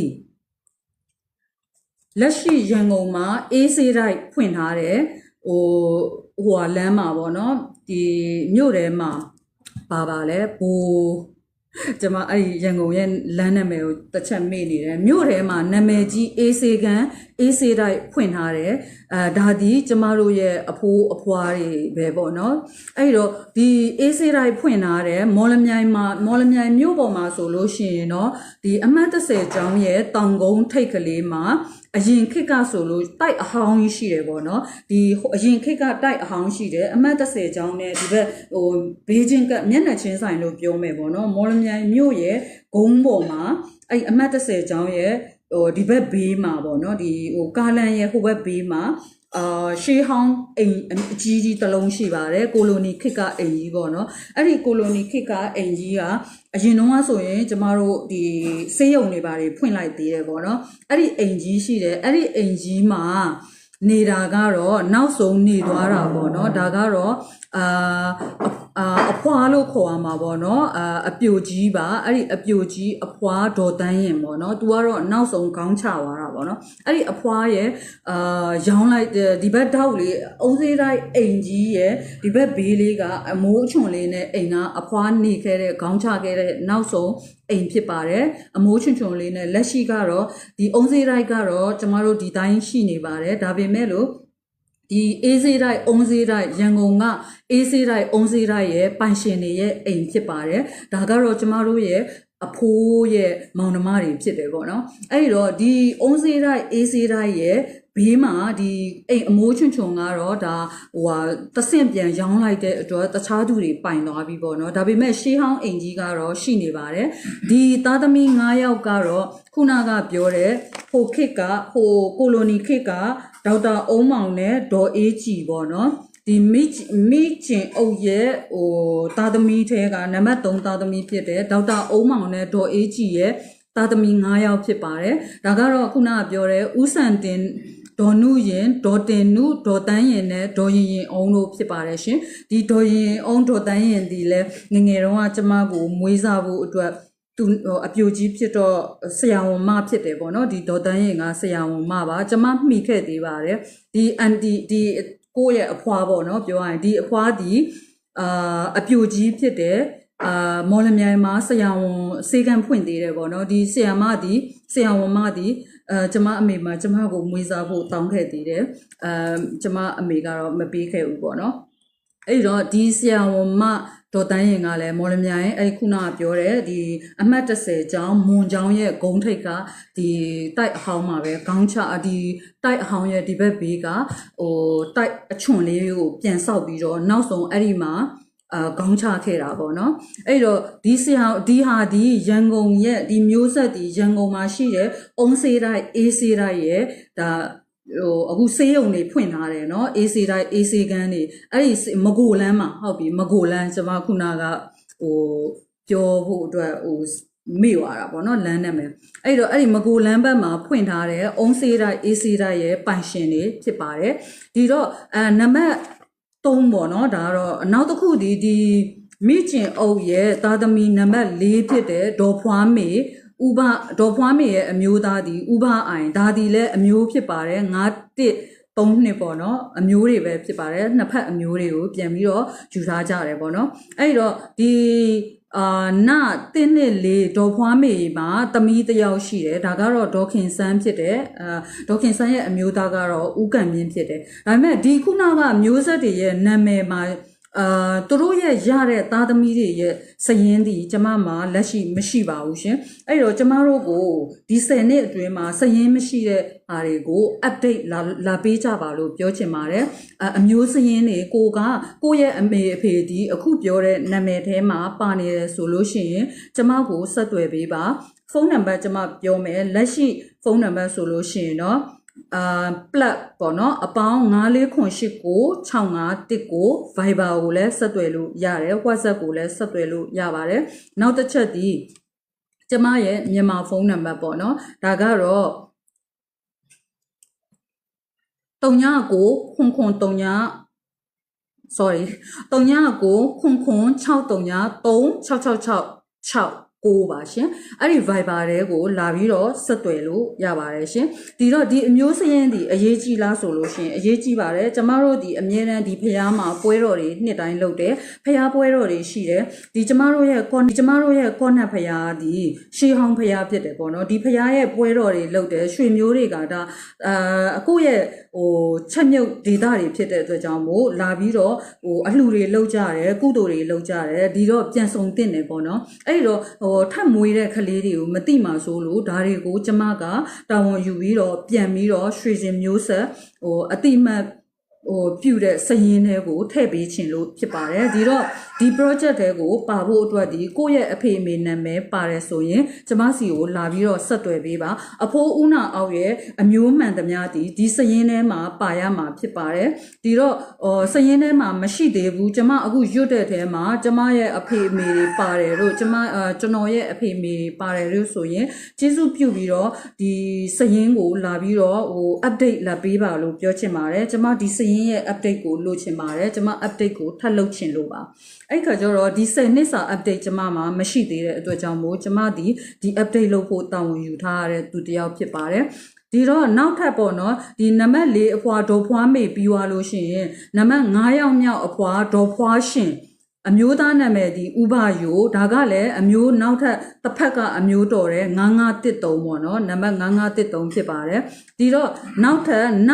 လက်ရှိရန်ကုန်မှာအေးစေးတိုင်းဖွင့်ထားတယ်ဟိုလမ်းမှာပေါ့နော်ဒီမြို့ထဲမှာပါလဲကျွန်မအဲ့ဒီရန်ကုန်ရဲ့လမ်းနာမည်ကိုတစ်ချက်မေ့နေတယ်မြို့ထဲမှာနာမည်ကြီးအေးစေးကန်အေးစေးတိုင်းဖွင့်ထားတယ်ဒါဒီကျမတို့ရဲ့အဖိုးအဖွားတွေပဲပေါ့နော်အဲ့တော့ဒီအေးစေးတိုင်းဖွင့်ထားတယ်မော်လမြိုင်မြို့ပေါ်မှာဆိုလို့ရှိရင်တော့ဒီအမှတ်30ကျောင်းရဲ့တောင်ကုန်းထိပ်ကလေးမှာအရင်ခေတ်ကဆိုလို့တိုက်အဟောင်းကြီးရှိတယ်ပေါ့နော်ဒီအရင်ခေတ်ကတိုက်အဟောင်းရှိတယ်အမှတ်30ကျောင်းနဲ့ဒီဘက်ဟိုဘေးချင်းကမျက်နှာချင်းဆိုင်လို့ပြောမယ်ပေါ့နော်မော်လမြိုင်မြို့ရဲ့ဂုံးပေါ်မှာအဲ့အမှတ်30ကျောင်းရဲ့ဟိုဒီဘက်ဘေးမှာပေါ့နော်ဒီဟိုကားလန်ရဲ့ဟိုဘက်ဘေးမှာရှေးဟောင်းအိမ်အကြီးကြီးတစ်လုံးရှိပါတယ်ကိုလိုနီခေတ်ကအိမ်ကြီးပေါ့နော်အဲ့ဒီကိုလိုနီခေတ်ကအိမ်ကြီးကအရင်တုန်းကဆိုရင်ကျမတို့ဒီဆေးရုံတွေပါတယ်ဖွင့်လိုက်သေးတယ်ပေါ့နော်အဲ့ဒီအိမ်ကြီးရှိတယ်အဲ့ဒီအိမ်ကြီးမှာနေတာကတော့နောက်ဆုံးနေသွားတာပေါ့နော်ဒါကတော့အဖွားလို့ခေါ်ရမှာပေါ့နော်အပြိုကြီးပါအဲ့ဒီအပြိုကြီးအဖွားဒေါ်တန်းရင်ပေါ့နော်သူကတော့နောက်ဆုံးခေါင်းချသွားတာပေါ့နော်အဲ့ဒီအဖွားရဲ့ရောင်းလိုက်ဒီဘက်ထောက်လေးအုံးစေးတိုင်းအိမ်ကြီးရဲ့ဒီဘက်ဘေးလေးကအမိုးအချွန်လေးနဲ့အိမ်ကအဖွားနေခဲ့တဲ့ခေါင်းချခဲ့တဲ့နောက်ဆုံး အိမ်ဖြစ်ပါတယ်အမိုးချွန်ချွန်လေးနဲ့လက်ရှိကတော့ဒီအုံးစေးတိုက်ကတော့ကျမတို့ဒီတိုင်းရှိနေပါတယ်ဒါပေမဲ့လို့ဒီအေးစေးတိုက်အုံးစေးတိုက်ရန်ကုန်ကအေးစေးတိုက်အုံးစေးတိုက်ရဲ့ပိုင်ရှင်တွေရဲ့အိမ်ဖြစ်ပါတယ်ဒါကတော့ကျမတို့ရဲ့အဖိုးရဲ့မောင်နှမတွေဖြစ်တယ်ပေါ့နော်အဲ့တော့ဒီအုံးစေးတိုက်အေးစေးတိုက်ရဲ့ဘေးမှာဒီအိမ်အမိုးချွန်ချွန်ကတော့ဒါဟိုဟာတဆင့်ပြန်ရောင်းလိုက်တဲ့အတွက်တခြားသူတွေပိုင်သွားပြီပေါ့နော်ဒါပေမဲ့ရှေးဟောင်းအိမ်ကြီးကတော့ရှိနေပါတယ်ဒီသားသမီး9ယောက်ကတော့ခုနကပြောတဲ့ဟိုခေတ်ကဟိုကိုလိုနီခေတ်ကဒေါက်တာအုံးမောင်နဲ့ဒေါ်အေးကြည်ပေါ့နော်ဒီမိကျင်အုပ်ရဲ့ဟိုသားသမီးထဲကနံပါတ်3သားသမီးဖြစ်တဲ့ဒေါက်တာအုံးမောင်နဲ့ဒေါ်အေးကြည်ရဲ့သားသမီး9ယောက်ဖြစ်ပါတယ်ဒါကတော့ခုနကပြောတဲ့ဦးစံတင်ဒေါ်နုရင်ဒေါ်တင်နုဒေါ်တန်းရင်နဲ့ဒေါ်ရင်ရင်အောင်တို့ဖြစ်ပါတယ်ရှင်ဒီဒေါ်ရင်အောင်ဒေါ်တန်းရင်ဒီလဲငငယ်တုန်းကကျမကိုမွေးစားဖို့အတွက်သူအပြိုကြီးဖြစ်တော့ဆရာဝန်မဖြစ်တယ်ပေါ့နော်ဒီဒေါ်တန်းရင်ကဆရာဝန်မပါကျမမှီခဲ့သေးပါတယ်ဒီအန်တီဒီကိုယ့်ရဲ့အဖွားပေါ့နော်ပြောရရင်ဒီအဖွားဒီအပြိုကြီးဖြစ်တယ်မော်လမြိုင်မှာဆရာဝန်စေကံဖွင့်သေးတယ်ပေါ့နော်ဒီဆရာမဒီဆရာဝန်မဒီကျမအမေမှာကျမကိုမွေးစားဖို့တောင်းခဲ့သေးတယ်ကျမအမေကတော့မပေးခဲ့ဘူးပေါ့နော်အဲ့တော့ဒီဆရာဝန်မဒေါ်တန်းရင်ကလည်းမော်လမြိုင်အဲ့ခုနကပြောတဲ့ဒီအမှတ်30ကျောင်းမွန်ကျောင်းရဲ့ဂုံထိပ်ကဒီတိုက်အဟောင်းမှာပဲခေါင်းချဒီတိုက်အဟောင်းရဲ့ဒီဘက်ဘေးကဟိုတိုက်အချွန်လေးကိုပြန်ဆောက်ပြီးတော့နောက်ဆုံးအဲ့ဒီမှာခေါင်းချခဲ့တာပေါ့နော်အဲ့တော့ဒီဆရာဒီဟာဒီရန်ကုန်ရဲ့ဒီမျိုးဆက်ဒီရန်ကုန်မှာရှိတဲ့အုံးစေးတိုက်အေးစေးတိုက်ရဲ့ဒါဟိုအခုဆေးရုံတွေဖွင့်ထားတယ်เนาะအေးစေးတိုက်အေးစေးကန်းတွေအဲ့ဒီမကိုလန်းမှာဟုတ်ပြီမကိုလန်းကျွန်မခုနကဟိုပြောဖို့အတွက်ဟိုမေ့သွားတာပေါ့နော်လမ်းနဲ့မယ်အဲ့တော့အဲ့ဒီမကိုလန်းဘက်မှာဖွင့်ထားတဲ့အုံးစေးတိုက်အေးစေးတိုက်ရဲ့ပိုင်ရှင်တွေဖြစ်ပါတယ်ဒီတော့နံပါတ်3ပေါ့နော်ဒါကတော့နောက်တစ်ခုဒီမိကျင်အုပ်ရဲ့သားသမီးနံပါတ်4ဖြစ်တဲ့ဒေါ်ဖွားမေဥပဒေါ်ဖွားမေရဲ့အမျိုးသားဒီဥပအိုင်ဒါဒီလည်းအမျိုးဖြစ်ပါတယ်3နှစ်ပေါ့နော်အမျိုးတွေပဲဖြစ်ပါတယ်နှစ်ဖက်အမျိုးတွေကိုပြန်ပြီးတော့ယူထားကြတယ်ပေါ့နော်အဲ့တော့ဒီနာတင်းနှစ်လေးဒေါ်ဖွားမေမှာသမီးတစ်ယောက်ရှိတယ်ဒါကတော့ဒေါ်ခင်စန်းဖြစ်တယ်ဒေါ်ခင်စန်းရဲ့အမျိုးသားကတော့ဦးကံမြင့်ဖြစ်တယ်ဒါပေမဲ့ဒီခုနကမျိုးဆက်တွေရဲ့နာမည်မှာသူတို့ရဲ့ရတဲ့သားသမီးတွေရဲ့စရင်ဒီကျမမှာလက်ရှိမရှိပါဘူးရှင်အဲ့တော့ကျမတို့ကိုဒီ10နှစ်အတွင်းမှာစရင်မရှိတဲ့ဟာတွေကို update လာပေးကြပါလို့ပြောချင်ပါတယ်အမျိုးစရင်တွေကိုယ့်ရဲ့အမေအဖေဒီအခုပြောတဲ့နာမည်ထဲမှာပါနေတယ်ဆိုလို့ရှိရင်ကျမကိုဆက်သွယ်ပေးပါဖုန်းနံပါတ်ကျမပြောမယ်လက်ရှိဖုန်းနံပါတ်ဆိုလို့ရှိရင်တော့plug ပေါ့နော်အပေါင်း94896519 Viber ကိုလည်းဆက်သွယ်လို့ရတယ် WhatsApp ကိုလည်းဆက်သွယ်လို့ရပါတယ်နောက်တစ်ချက်ဒီကျမရဲ့မြန်မာဖုန်းနံပါတ်ပေါ့နော်ဒါကတော့399633636669ပါရှင်အဲ့ဒီ Viber တွေကိုလာပြီးတော့ဆက်သွယ်လို့ရပါတယ်ရှင်ဒီတော့ဒီအမျိုးစရင်ဒီအရေးကြီးလားဆိုလို့ရှင်အရေးကြီးပါတယ်ကျမတို့ဒီအမြဲတမ်းဒီဖျားမှာပွဲတော်တွေနှစ်တိုင်းလုပ်တယ်ဖျားပွဲတော်တွေရှိတယ်ဒီကျမတို့ရဲ့ကောနတ်ဖျားဒီရှေးဟောင်းဖျားဖြစ်တယ်ပေါ့နော်ဒီဖျားရဲ့ပွဲတော်တွေလုပ်တယ်ရွှေမျိုးတွေကဒါအခုရဲ့ဟိုချက်မြုပ်ဒေတာတွေဖြစ်တဲ့အတွက်ကြောင့်မို့လာပြီးတော့ဟိုအလှူတွေလုပ်ကြတယ်ကုသိုလ်တွေလုပ်ကြတယ်ဒီတော့ပြန်စုံတင်တယ်ပေါ့နော်အဲ့တော့ဟိုထပ်မွေးတဲ့ကလေးတွေကိုမသိမှဆိုလို့ဒါတွေကိုကျမကတာဝန်ယူပြီးတော့ပြန်ပြီးတော့ရွှေစင်မျိုးဆက်ဟိုအတိမတ်ဟိုပြုတဲ့စရင်တွေကိုထည့်ပေးခြင်းလို့ဖြစ်ပါတယ်ဒီတော့ဒီ project တွေကိုပါဖို့အတွက်ဒီကိုယ့်ရဲ့အဖေအမေနာမည်ပါတယ်ဆိုရင်ကျမစီကိုလာပြီးတော့ဆက်သွယ်ပေးပါအဖိုးဦးနာအောင်ရဲ့အမျိုးမှန်သမျှဒီစရင်ထဲမှာပါရမှာဖြစ်ပါတယ်ဒီတော့စရင်ထဲမှာမရှိသေးဘူးကျမအခုရွတ်တဲ့ထဲမှာကျမရဲ့အဖေအမေတွေပါတယ်တို့ကျွန်တော်ရဲ့အဖေအမေတွေပါတယ်လို့ဆိုရင်ကျေးဇူးပြုပြီးတော့ဒီစရင်ကိုလာပြီးတော့ဟို update လာပေးပါလို့ပြောချင်ပါတယ်ကျမဒီစရင်ရဲ့ update ကိုလိုချင်ပါတယ်ကျမ update ကိုထပ်လုပ်ချင်လို့ပါအဲ့ခါကျတော့ဒီ10နှစ်စာ update ကျမမှာမရှိသေးတဲ့အတွက်ကြောင့်မို့ကျမဒီ update လုပ်ဖို့တာဝန်ယူထားရတဲ့သူတစ်ယောက်ဖြစ်ပါတယ်ဒီတော့နောက်ထပ်ပေါ့နော်ဒီနံပါတ်4အဖွာဒေါ်ဖွားမေပြီးသွားလို့ရှိရင်နံပါတ်5ယောက်မြောက်အဖွာဒေါ်ဖွားရှင် အမျိုးသားနာမည်ဒီဥပယိုဒါကလည်းအမျိုးနောက်ထပ်တစ်ဖက်ကအမျိုးတော်တဲ့9913ပေါ့နော်နံပါတ်9913ဖြစ်ပါတယ်ဒီတော့နောက်ထပ်န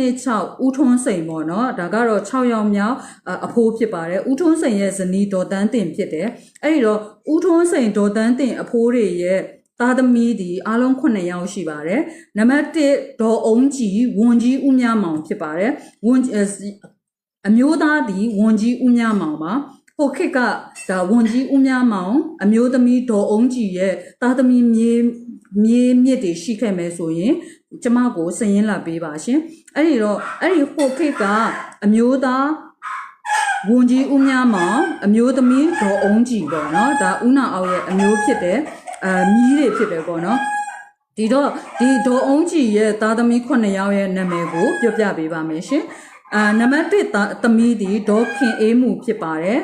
126ဦးထွန်းစိန်ပေါ့နော်ဒါကတော့6ယောက်မြောက်အဖိုးဖြစ်ပါတယ်ဦးထွန်းစိန်ရဲ့ဇနီးဒေါ်တန်းတင်ဖြစ်တယ်အဲ့ဒီတော့ဦးထွန်းစိန်ဒေါ်တန်းတင်အဖိုးတွေရဲ့သားသမီးဒီအားလုံး9ယောက်ရှိပါတယ်နံပါတ်1ဒေါ်အုံးကြီးဝန်ကြီးဦးမြမောင်ဖြစ်ပါတယ်အမျိုးသားဒီဝန်ကြီးဦးမြမောင်ပါဟိုခေတ်ကဒါဝန်ကြီးဦးမြမောင်အမျိုးသမီးဒေါ်အုံးကြီးရဲ့သားသမီးမြေမြစ်တွေရှိခဲ့မယ်ဆိုရင်ကျမကိုစရင်လာပေးပါရှင်အဲ့ဒီတော့အဲ့ဒီဟိုခေတ်ကအမျိုးသားဝန်ကြီးဦးမြမောင်အမျိုးသမီးဒေါ်အုံးကြီးပေါ့နော်ဒါဦးနာအောင်ရဲ့အမျိုးဖြစ်တဲ့မြီးတွေဖြစ်တယ်ပေါ့နော်ဒီတော့ဒီဒေါ်အုံးကြီးရဲ့သားသမီး9ယောက်ရဲ့နာမည်ကိုပြောပြပေးပါမယ်ရှင်နံပါတ်1သမီးဒီဒေါ်ခင်အေးမှုဖြစ်ပါတယ်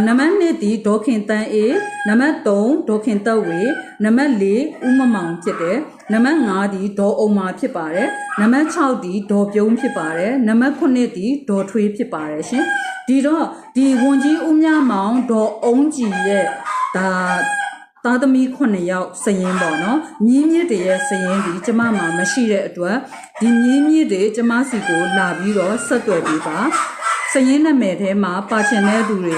နံပါတ်2ဒီဒေါ်ခင်တန်းအေးနံပါတ်3ဒေါ်ခင်သက်ဝေနံပါတ်4ဦးမမောင်ဖြစ်တယ်နံပါတ်5ဒီဒေါ်အုံမာဖြစ်ပါတယ်နံပါတ်6ဒီဒေါ်ပြုံးဖြစ်ပါတယ်နံပါတ်9ဒီဒေါ်ထွေးဖြစ်ပါတယ်ရှင်ဒီတော့ဒီဝန်ကြီးဦးမြမောင်ဒေါ်အုံးကြီးရဲ့ဒါသားသမီး9ယောက်စရင်ပေါ့နော်မြင်းမြစ်တွေရဲ့စရင်ဒီကျမမှာမရှိတဲ့အတွက်ဒီမြင်းမြစ်တွေကျမစီကိုလာပြီးတော့ဆက်သွယ်ပေးပါစရင်နာမည်ထဲမှာပါချင်တဲ့သူတွေ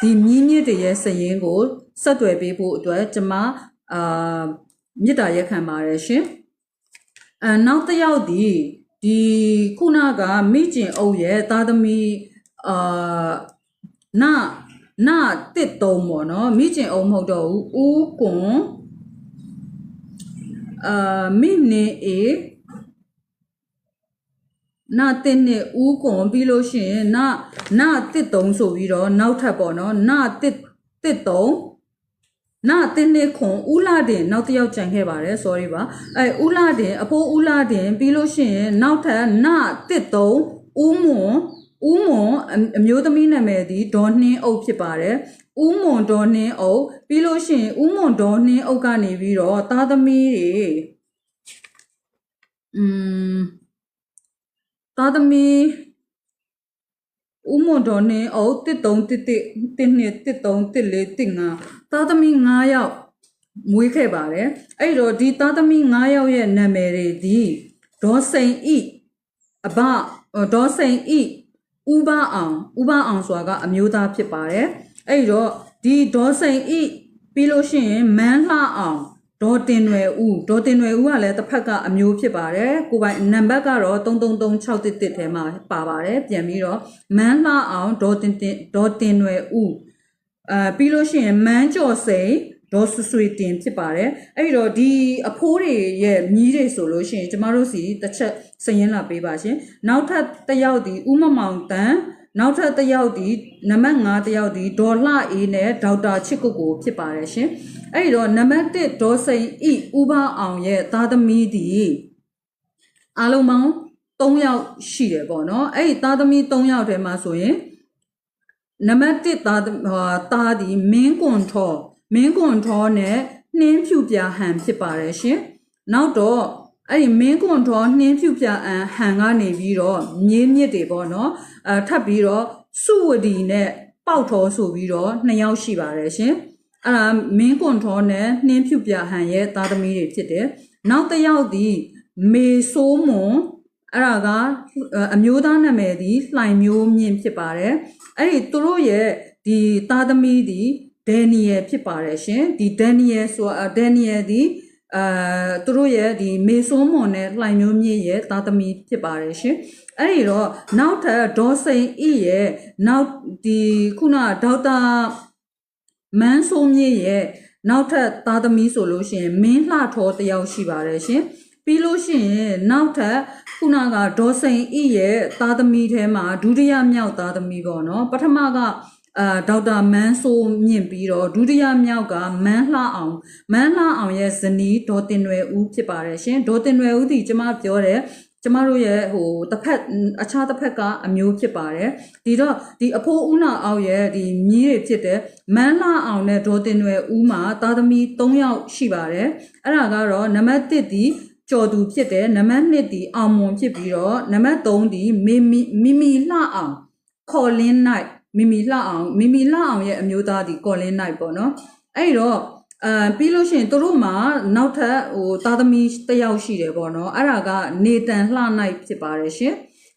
ဒီမြင်းမြစ်တွေရဲ့စရင်ကိုဆက်သွယ်ပေးဖို့အတွက်ကျမမေတ္တာရက်ခံပါတယ်ရှင်နောက်တစ်ယောက်ဒီခုနကမိကျင်အုပ်ရဲ့သားသမီးနာတစ်တုံးပေါ့နော်မိကျင်အောင်မဟုတ်တော့ဘူးဦးကွန်မိနေအေနာတစ်နဲ့ဦးကွန်ပြီးလို့ရှိရင်နာတစ်တုံးဆိုပြီးတော့နောက်ထပ်ပေါ့နော်နာတစ်တုံးနာတစ်နဲ့ခွန်ဦးလာတင်နောက်တစ်ယောက်ကြံခဲ့ပါတယ် sorry ပါဦးလာတင်အဖိုးဦးလာတင်ပြီးလို့ရှိရင်နောက်ထပ်နာတစ်တုံးဦးမွန်အမျိုးသမီးနာမည်ဒီဒေါ်နှင်းအုပ်ဖြစ်ပါတယ်ဦးမွန်ဒေါ်နှင်းအုပ်ပြီးလို့ရှိရင်ဦးမွန်ဒေါ်နှင်းအုပ်ကနေပြီးတော့သားသမီးတွေသားသမီးဦးမွန်ဒေါ်နှင်းအုပ်131112131415သားသမီး9ယောက်မွေးခဲ့ပါတယ်အဲ့တော့ဒီသားသမီး9ယောက်ရဲ့နာမည်တွေဒီဒေါ်စိန်ဤအဘဒေါ်စိန်ဤဥပအောင်ဆိုတာကအမျိုးသားဖြစ်ပါတယ်အဲ့တော့ဒီဒေါ်စိန်ဤပြီးလို့ရှိရင်မန်းလှအောင်ဒေါ်တင်နွယ်ဦးကလည်းတစ်ဖက်က အမျိုးဖြစ်ပါတယ်ကိုပိုင်နံပါတ်ကတော့333611ထဲမှာပါပါတယ်ပြန်ပြီးတော့မန်းလှအောင်ဒေါ်တင်နွယ်ဦးပြီးလို့ရှိရင်မန်းကျော်စိန်ဒေါ်ဆွေတင်ဖြစ်ပါတယ်အဲ့တော့ဒီအဖိုးတွေရဲ့မြီးတွေဆိုလို့ရှိရင်ကျမတို့စီတစ်ချက်စရင်လာပေးပါရှင်နောက်ထပ်တစ်ယောက်ဒီဦးမမောင်တန်းနောက်ထပ်တစ်ယောက်ဒီနံပါတ်5တစ်ယောက်ဒီဒေါ်လှအေးနဲ့ဒေါက်တာချစ်ကိုကိုဖြစ်ပါတယ်ရှင်အဲ့တော့နံပါတ်1ဒေါ်စိန်ဤဥပအောင်ရဲ့သားသမီးဒီအားလုံးပေါင်း3ယောက်ရှိတယ်ပေါ့နော်အဲ့ဒီသားသမီး3ယောက်ထဲမှာဆိုရင်နံပါတ်1သားဒီမင်းကွန်ထောနဲ့နှင်းဖြူပြဟန်ဖြစ်ပါတယ်ရှင်နောက်တော့အဲ့ဒီမင်းကွန်ထောနှင်းဖြူပြဟန်ကနေပြီးတော့မြင်းမြစ်တွေပေါ့နော်ထပ်ပြီးတော့စုဝတီနဲ့ပေါက်ထောဆိုပြီးတော့2ယောက်ရှိပါတယ်ရှင်အဲ့ဒါမင်းကွန်ထောနဲ့နှင်းဖြူပြဟန်ရဲ့သားသမီးတွေဖြစ်တယ်နောက်တစ်ယောက်ဒီမေဆိုးမွန်အဲ့ဒါကအမျိုးသားနာမည်ဒီလှိုင်မျိုးမြင့်ဖြစ်ပါတယ်အဲ့ဒီသူတို့ရဲ့ဒီသားသမီးဒီဒန်နီယယ်ဖြစ်ပါတယ်ရှင်ဒီဒန်နီယယ်ဒီသူတို့ရဲ့ဒီမေဆိုးမွန်နဲ့လှိုင်မျိုးမြင့်ရဲ့သားသမီးဖြစ်ပါတယ်ရှင်အဲ့ဒီတော့နောက်ထပ်ဒေါ်စိန်ဤရဲ့နောက်ဒီခုနဒေါက်တာမန်းဆိုးမြင့်ရဲ့နောက်ထပ်သားသမီးဆိုလို့ရှိရင်မင်းလှထောတယောက်ရှိပါတယ်ရှင်ပြီးလို့ရှိရင်နောက်ထပ်ခုနကဒေါ်စိန်ဤရဲ့သားသမီးထဲမှာဒုတိယမြောက်သားသမီးပေါ့နော်ပထမကဒေါက်တာမန်းဆိုးမြင့်ပြီးတော့ဒုတိယမြောက်ကမန်းလှအောင်ရဲ့ဇနီးဒေါ်တင်နွယ်ဦးဖြစ်ပါတယ်ရှင်ဒေါ်တင်နွယ်ဦးဒီကျမပြောတယ်ကျမတို့ရဲ့တစ်ဖက်အခြားတစ်ဖက်ကအမျိုးဖြစ်ပါတယ်ဒီတော့ဒီအဖိုးဦးနာအောင်ရဲ့ဒီမြီးတွေဖြစ်တဲ့မန်းလှအောင်နဲ့ဒေါ်တင်နွယ်ဦးမှာသားသမီး3ယောက်ရှိပါတယ်အဲ့ဒါကတော့နံပါတ်1ဒီကျော်သူဖြစ်တယ်နံပါတ်2ဒီအောင်မွန်ဖြစ်ပြီးတော့နံပါတ်3ဒီမိမီလှအောင်ခေါ်လင်းနိုင် မိမိလှအောင်ရဲ့အမျိုးသားဒီကော်လင်းနိုင်ပေါ့နော်အဲ့တော့ပြီးလို့ရှိရင်တို့မှာနောက်ထပ်သားသမီးတစ်ယောက်ရှိတယ်ပေါ့နော်အဲ့ဒါကနေတန်လှနိုင်ဖြစ်ပါတယ်ရှင်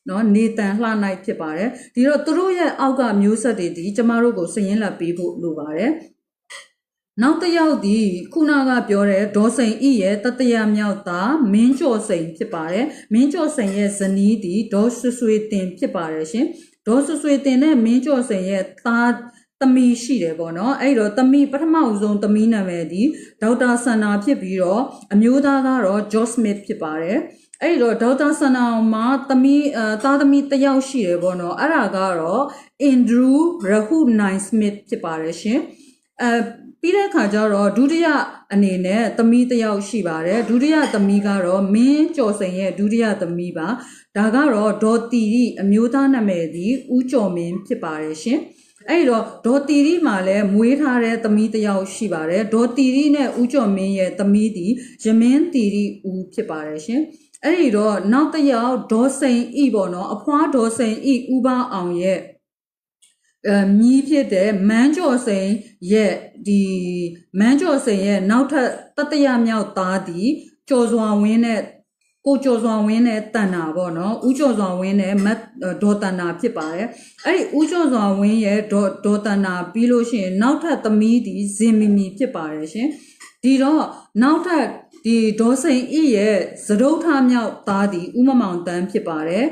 နော်နေတန်လှနိုင်ဖြစ်ပါတယ်ဒီတော့တို့ရဲ့အောက်ကမျိုးဆက်တွေဒီကျမတို့ကိုစည်ရင်းလက်ပေးဖို့လိုပါတယ်နောက်တစ်ယောက်ဒီခုနကပြောတဲ့ဒေါ်စိန်ဤရဲ့တတရမြောက်သားမင်းကျော်စိန်ဖြစ်ပါတယ်မင်းကျော်စိန်ရဲ့ဇနီးဒီဒေါ်ဆွေတင်ဖြစ်ပါတယ်ရှင်ဒေါ်ဆွေတင်နဲ့မင်းကျော်စိန်ရဲ့သားသမီးရှိတယ်ပေါ့နော်အဲ့တော့သမီးပထမဆုံးသမီးနာမည်ဒီဒေါက်တာဆန္နာဖြစ်ပြီးတော့အမျိုးသားကတော့ဂျော့စမစ်ဖြစ်ပါတယ်အဲ့တော့ဒေါက်တာဆန္နာမှာသားသမီးတစ်ယောက်ရှိတယ်ပေါ့နော်အဲ့ဒါကတော့အင်ဒရူးရဟူနိုင်စမစ်ဖြစ်ပါတယ်ရှင်ပြီးတဲ့အခါကျတော့ဒုတိယအနေနဲ့သမီးတစ်ယောက်ရှိပါတယ်ဒုတိယသမီးကတော့မင်းကျော်စိန်ရဲ့ဒုတိယသမီးပါဒါကတော့ဒေါ်တီရီအမျိုးသားနာမည်ဒီဦးကျော်မင်းဖြစ်ပါတယ်ရှင်အဲ့တော့ဒေါ်တီရီမှာလည်းမွေးထားတဲ့သမီးတစ်ယောက်ရှိပါတယ်ဒေါ်တီရီနဲ့ဦးကျော်မင်းရဲ့သမီးဒီရမင်းတီရီဦးဖြစ်ပါတယ်ရှင်အဲ့ဒီတော့နောက်တစ်ယောက်ဒေါ်စိန်ဤပေါ့နော်အဖွားဒေါ်စိန်ဤဦးပါအောင်ရဲ့မြီးဖြစ်တဲ့မန်းကျော်စိန်ရဲ့ဒီမန်းကျော်စိန်ရဲ့နောက်ထပ်တတရမြောက်သားဒီကျော်စွာဝင်းနဲ့ကိုကျော်စွာဝင်းနဲ့တန်နာပေါ့နော်ဦးကျော်စွာဝင်းနဲ့ဒေါ်တန်နာဖြစ်ပါတယ်အဲ့ဒီဦးကျော်စွာဝင်းရဲ့ဒေါ်တန်နာပြီးလို့ရှိရင်နောက်ထပ်သမီးဒီဇင်မီမီဖြစ်ပါတယ်ရှင်ဒီတော့နောက်ထပ်ဒီဒေါ်စိန်ဤရဲ့သဒုဋ္ဌမြောက်သားဒီဦးမမောင်တန်းဖြစ်ပါတယ်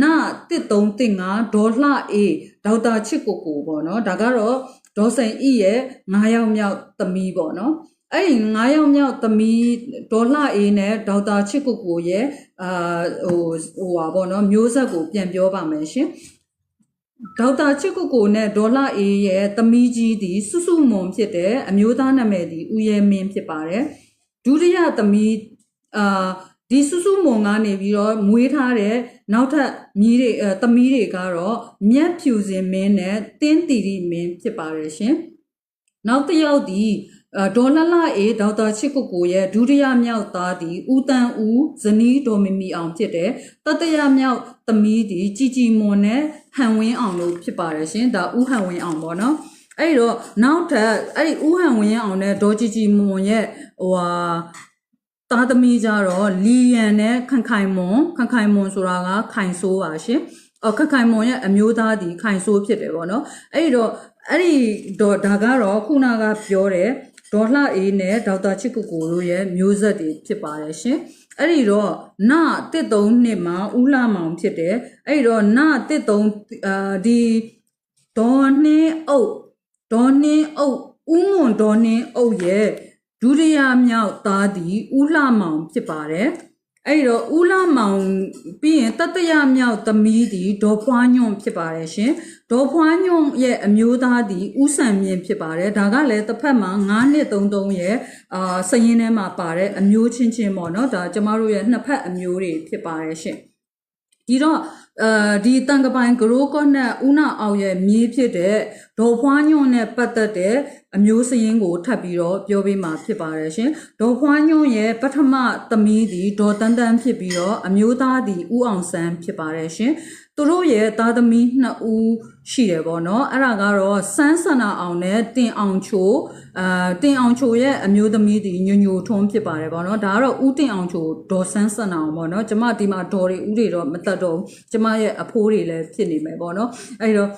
န1315ဒေါ်လှအေးဒေါက်တာချစ်ကိုကိုပေါ့နော်ဒါကတော့ဒေါ်စိန်ဤရဲ့9ယောက်မြောက်သမီးပေါ့နော်အဲ့ဒီ9ယောက်မြောက်သမီးဒေါ်လှအေးနဲ့ဒေါက်တာချစ်ကိုကိုရဲ့ဟာပေါ့နော်မျိုးဆက်ကိုပြန်ပြောပါမယ်ရှင်ဒေါက်တာချစ်ကိုကိုနဲ့ဒေါ်လှအေးရဲ့သမီးကြီးဒီစုစုမွန်ဖြစ်တဲ့အမျိုးသားနာမည်ဒီဦးရဲမင်းဖြစ်ပါတယ်ဒုတိယသမီးဒီစုစုမွန်ကနေပြီးတော့မွေးထားတဲ့နောက်ထပ်သမီးတွေကတော့မြက်ဖြူစင်မင်းနဲ့တင်းတီရီမင်းဖြစ်ပါတယ်ရှင်နောက်တစ်ယောက်ဒီဒေါ်လှအေးဒေါက်တာချစ်ကိုကိုရဲ့ဒုတိယမြောက်သားဒီဦးတန်းဦးဇနီးဒေါ်မီမီအောင်ဖြစ်တဲ့တတိယမြောက်သမီးဒီជីမွန်နဲ့ဟန်ဝင်းအောင်လို့ဖြစ်ပါတယ်ရှင်ဒါဦးဟန်ဝင်းအောင်ပေါ့နော်အဲ့တော့နောက်ထပ်အဲ့ဒီဦးဟန်ဝင်းအောင်နဲ့ဒေါ်ជីမွန်ရဲ့သားသမီးကြတော့လီယန်နဲ့ခိုင်မွန်ဆိုတာကခိုင်ဆိုးပါရှင်ခိုင်မွန်ရဲ့အမျိုးသားဒီခိုင်ဆိုးဖြစ်တယ်ပေါ့နော်အဲ့တော့အဲ့ဒီဒါကတော့ခုနကပြောတဲ့ဒေါ်လှအေးနဲ့ဒေါက်တာချစ်ကိုကိုတို့ရဲ့မျိုးဆက်တွေဖြစ်ပါတယ်ရှင်အဲ့ဒီတော့13နှစ်မှာဦးလှမောင်ဖြစ်တယ်အဲ့တော့13ဒီဒေါ်နှင်းအုပ်ဦးမွန်ဒေါ်နှင်းအုပ်ရဲ့ဒုတိယမြောက်သားဒီဦးလှမောင်ဖြစ်ပါတယ်အဲ့တော့ဦးလှမောင်ပြီးရင်တတိယမြောက်သမီးဒီဒေါ်ဖွားညွန့်ဖြစ်ပါတယ်ရှင်ဒေါ်ဖွားညွန့်ရဲ့အမျိုးသားဒီဦးစံမြင့်ဖြစ်ပါတယ်ဒါကလည်းတစ်ဖက်မှာ9233ရဲ့စရင်းထဲမှာပါတဲ့အမျိုးချင်းပေါ့နော်ဒါကျမတို့ရဲ့နှစ်ဖက်အမျိုးတွေဖြစ်ပါတယ်ရှင်ဒီတော့ဒီတန်ကပိုင်ဂရိုးကော့နဲ့ဦးနာအောင်ရဲ့မြေးဖြစ်တဲ့ဒေါ်ဖွားညွန့်နဲ့ပတ်သက်တဲ့အမျိုးစရင်းကိုထပ်ပြီးတော့ပြောပေးမှာဖြစ်ပါတယ်ရှင်ဒေါ်ဖွားညွန့်ရဲ့ပထမသမီးဒီဒေါ်တန်းတန်းဖြစ်ပြီးတော့အမျိုးသားဒီဦးအောင်ဆန်းဖြစ်ပါတယ်ရှင်သူတို့ရဲ့သားသမီး2ဦးရှိတယ်ပေါ့နော်အဲ့ဒါကတော့စန်းစနာအောင်နဲ့တင်အောင်ချိုရဲ့အမျိုးသမီးဒီညိုထွန်းဖြစ်ပါတယ်ပေါ့နော်ဒါကတော့ဦးတင်အောင်ချိုဒေါ်စန်းစနာအောင်ပေါ့နော်ကျမဒီမှာဒေါ်တွေဦးတွေတော့မတတ်တော့ကျမရဲ့အဖိုးတွေလည်းဖြစ်နေမယ်ပေါ့နော်အဲ့တော့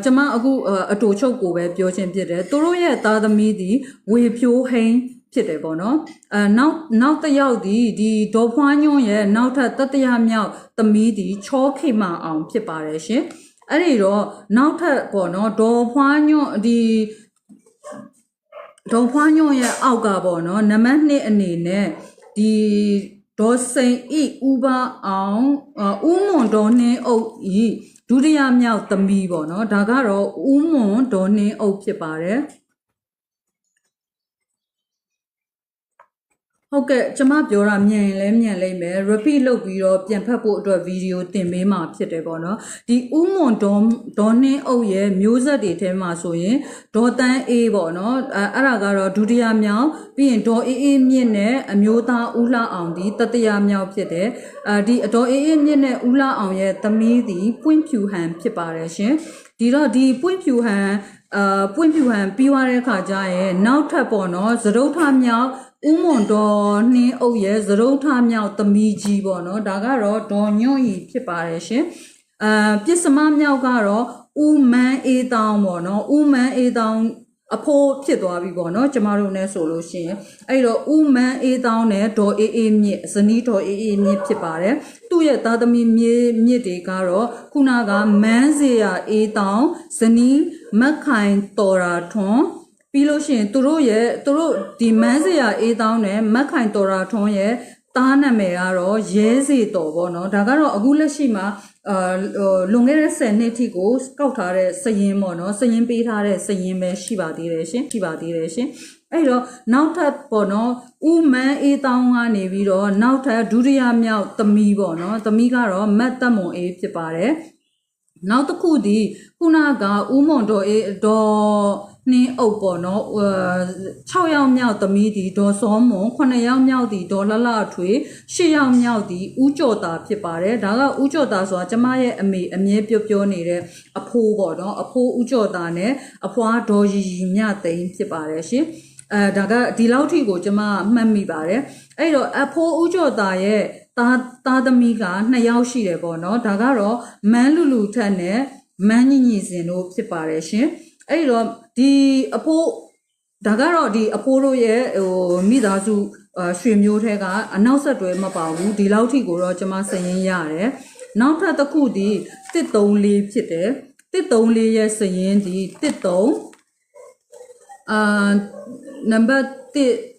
ကျမအခုအတူချုပ်ကိုပဲပြောချင်းဖြစ်တယ်သူတို့ရဲ့သားသမီးဒီဝေဖြိုးဟိန်းဖြစ်တယ်ပေါ့နော်နောက်တစ်ယောက်ဒီဒေါ်ဖွားညွန့်ရဲ့နောက်ထပ်တတိယမြောက်သမီးဒီချောခိမအောင်ဖြစ်ပါတယ်ရှင်အဲ့ဒီတော့နောက်ထပ်ပေါ့နော်ဒေါ်ဖွားညွန့်ရဲ့အောက်ကပေါ့နော်နံပါတ်2အနေနဲ့ဒီဒေါ်စိန်ဤဦးပါအောင်ဦးမွန်ဒေါ်နှင်းအုပ်ဤဒုတိယမြောက်သမီးပေါ့နော်ဒါကတော့ဦးမွန်ဒေါ်နှင်းအုပ်ဖြစ်ပါတယ် ဟုတ်ကဲ့ကျမပြောတာမြန်ရင်လည်းမြန်လိမ့်မယ် repeat လုပ်ပြီးတော့ပြန်ဖတ်ဖို့အတွက်ဗီဒီယိုတင်ပေးမှာဖြစ်တယ်ပေါ့နော်ဒီဥမွန်ဒေါ်နှင်းအုပ်ရဲ့မျိုးဆက်တွေထဲမှာဆိုရင်ဒေါ်တန်းအေးပေါ့နော်အဲ့ဒါကတော့ဒုတိယမြောက်ပြီးရင်ဒေါ်အေးအေးမြင့်နဲ့အမျိုးသားဦးလှအောင်ဒီတတိယမြောက်ဖြစ်တယ်ဒီဒေါ်အေးအေးမြင့်နဲ့ဦးလှအောင်ရဲ့သမီးဒီပွင့်ဖြူဟန်ဖြစ်ပါတယ်ရှင်ဒီတော့ဒီပွင့်ဖြူဟန်ပွင့်ဖြူဟန်ပြီးသွားတဲ့အခါကျရင်နောက်ထပ်ပေါ့နော်သရုပ်ထမြောက်ဦးမွန်တော်နှင်းအုပ်ရဲ့သရုပ်ထမြောက်သမီးကြီးပေါ့နော်ဒါကတော့ဒေါ်ညွန့်ရီဖြစ်ပါတယ်ရှင်ပစ္စမမြောက်ကတော့ဦးမန်းအေးတောင်းပေါ့နော်ဦးမန်းအေးတောင်းအဖိုးဖြစ်သွားပြီပေါ့နော်ကျမတို့ ਨੇ ဆိုလို့ရှိရင်အဲ့တော့ဦးမန်းအေးတောင်းနဲ့ဒေါ်အေးအေးမြင့်ဇနီးဒေါ်အေးအေးမြင့်ဖြစ်ပါတယ်သူ့ရဲ့သားသမီးမြင့်တွေကတော့ခုနကမန်းစေရအေးတောင်းဇနီးမက်ခိုင်တော်ရာထွန်းပြီးလို့ရှိရင်သူတို့ဒီမန်းစရာအေးတောင်းနဲ့မက်ခိုင်တော်ရာထွန်းရဲ့သားနာမည်ကတော့ရဲစေတော်ပေါ့နော်ဒါကတော့အခုလက်ရှိမှာလွန်ခဲ့တဲ့10နှစ်ထိကိုကောက်ထားတဲ့စရင်ပေါ့နော်စရင်ပေးထားတဲ့စရင်ပဲရှိပါသေးတယ်ရှင်အဲ့တော့နောက်ထပ်ပေါ့နော်ဦးမန်းအေးတောင်းကနေပြီးတော့နောက်ထပ်ဒုတိယမြောက်သမီးပေါ့နော်သမီးကတော့မတ်တက်မွန်အေးဖြစ်ပါတယ်နောက်တစ်ခုဒီခုနကဦးမွန်တော်အေးဒေါ်နှင်းအုပ်ပေါ့နော်6ယောက်မြောက်သမီးဒီဒေါ်စောမွန်9ယောက်မြောက်ဒီဒေါ်လှလှထွေ10ယောက်မြောက်ဒီဦးကျော်တာဖြစ်ပါတယ်ဒါကဦးကျော်တာဆိုတာကျမရဲ့အမေအမြဲပြောနေတဲ့အဖိုးပေါ့နော်အဖိုးဦးကျော်တာနဲ့အဖွားဒေါ်ရီမြသိန်းဖြစ်ပါတယ်ရှင်ဒါကဒီလောက်ထိကိုကျမမှတ်မိပါတယ်အဲ့တော့အဖိုးဦးကျော်တာရဲ့သားသမီးက2ယောက်ရှိတယ်ပေါ့နော်ဒါကတော့မန်းလူလူထက်နဲ့မန်းညီညီစင်တို့ဖြစ်ပါတယ်ရှင်အဲ့တော့ဒီအဖိုးဒါကတော့ဒီအဖိုးတို့ရဲ့မိသားစုရွှေမျိုးထဲကအနောက်ဆက်တွဲမပါဘူးဒီလောက်ထိကိုတော့ကျမစရင်ရတယ်နောက်ထပ်တစ်ခုဒီ134ဖြစ်တယ်134ရဲ့စရင်ဒီ13နံပါတ်1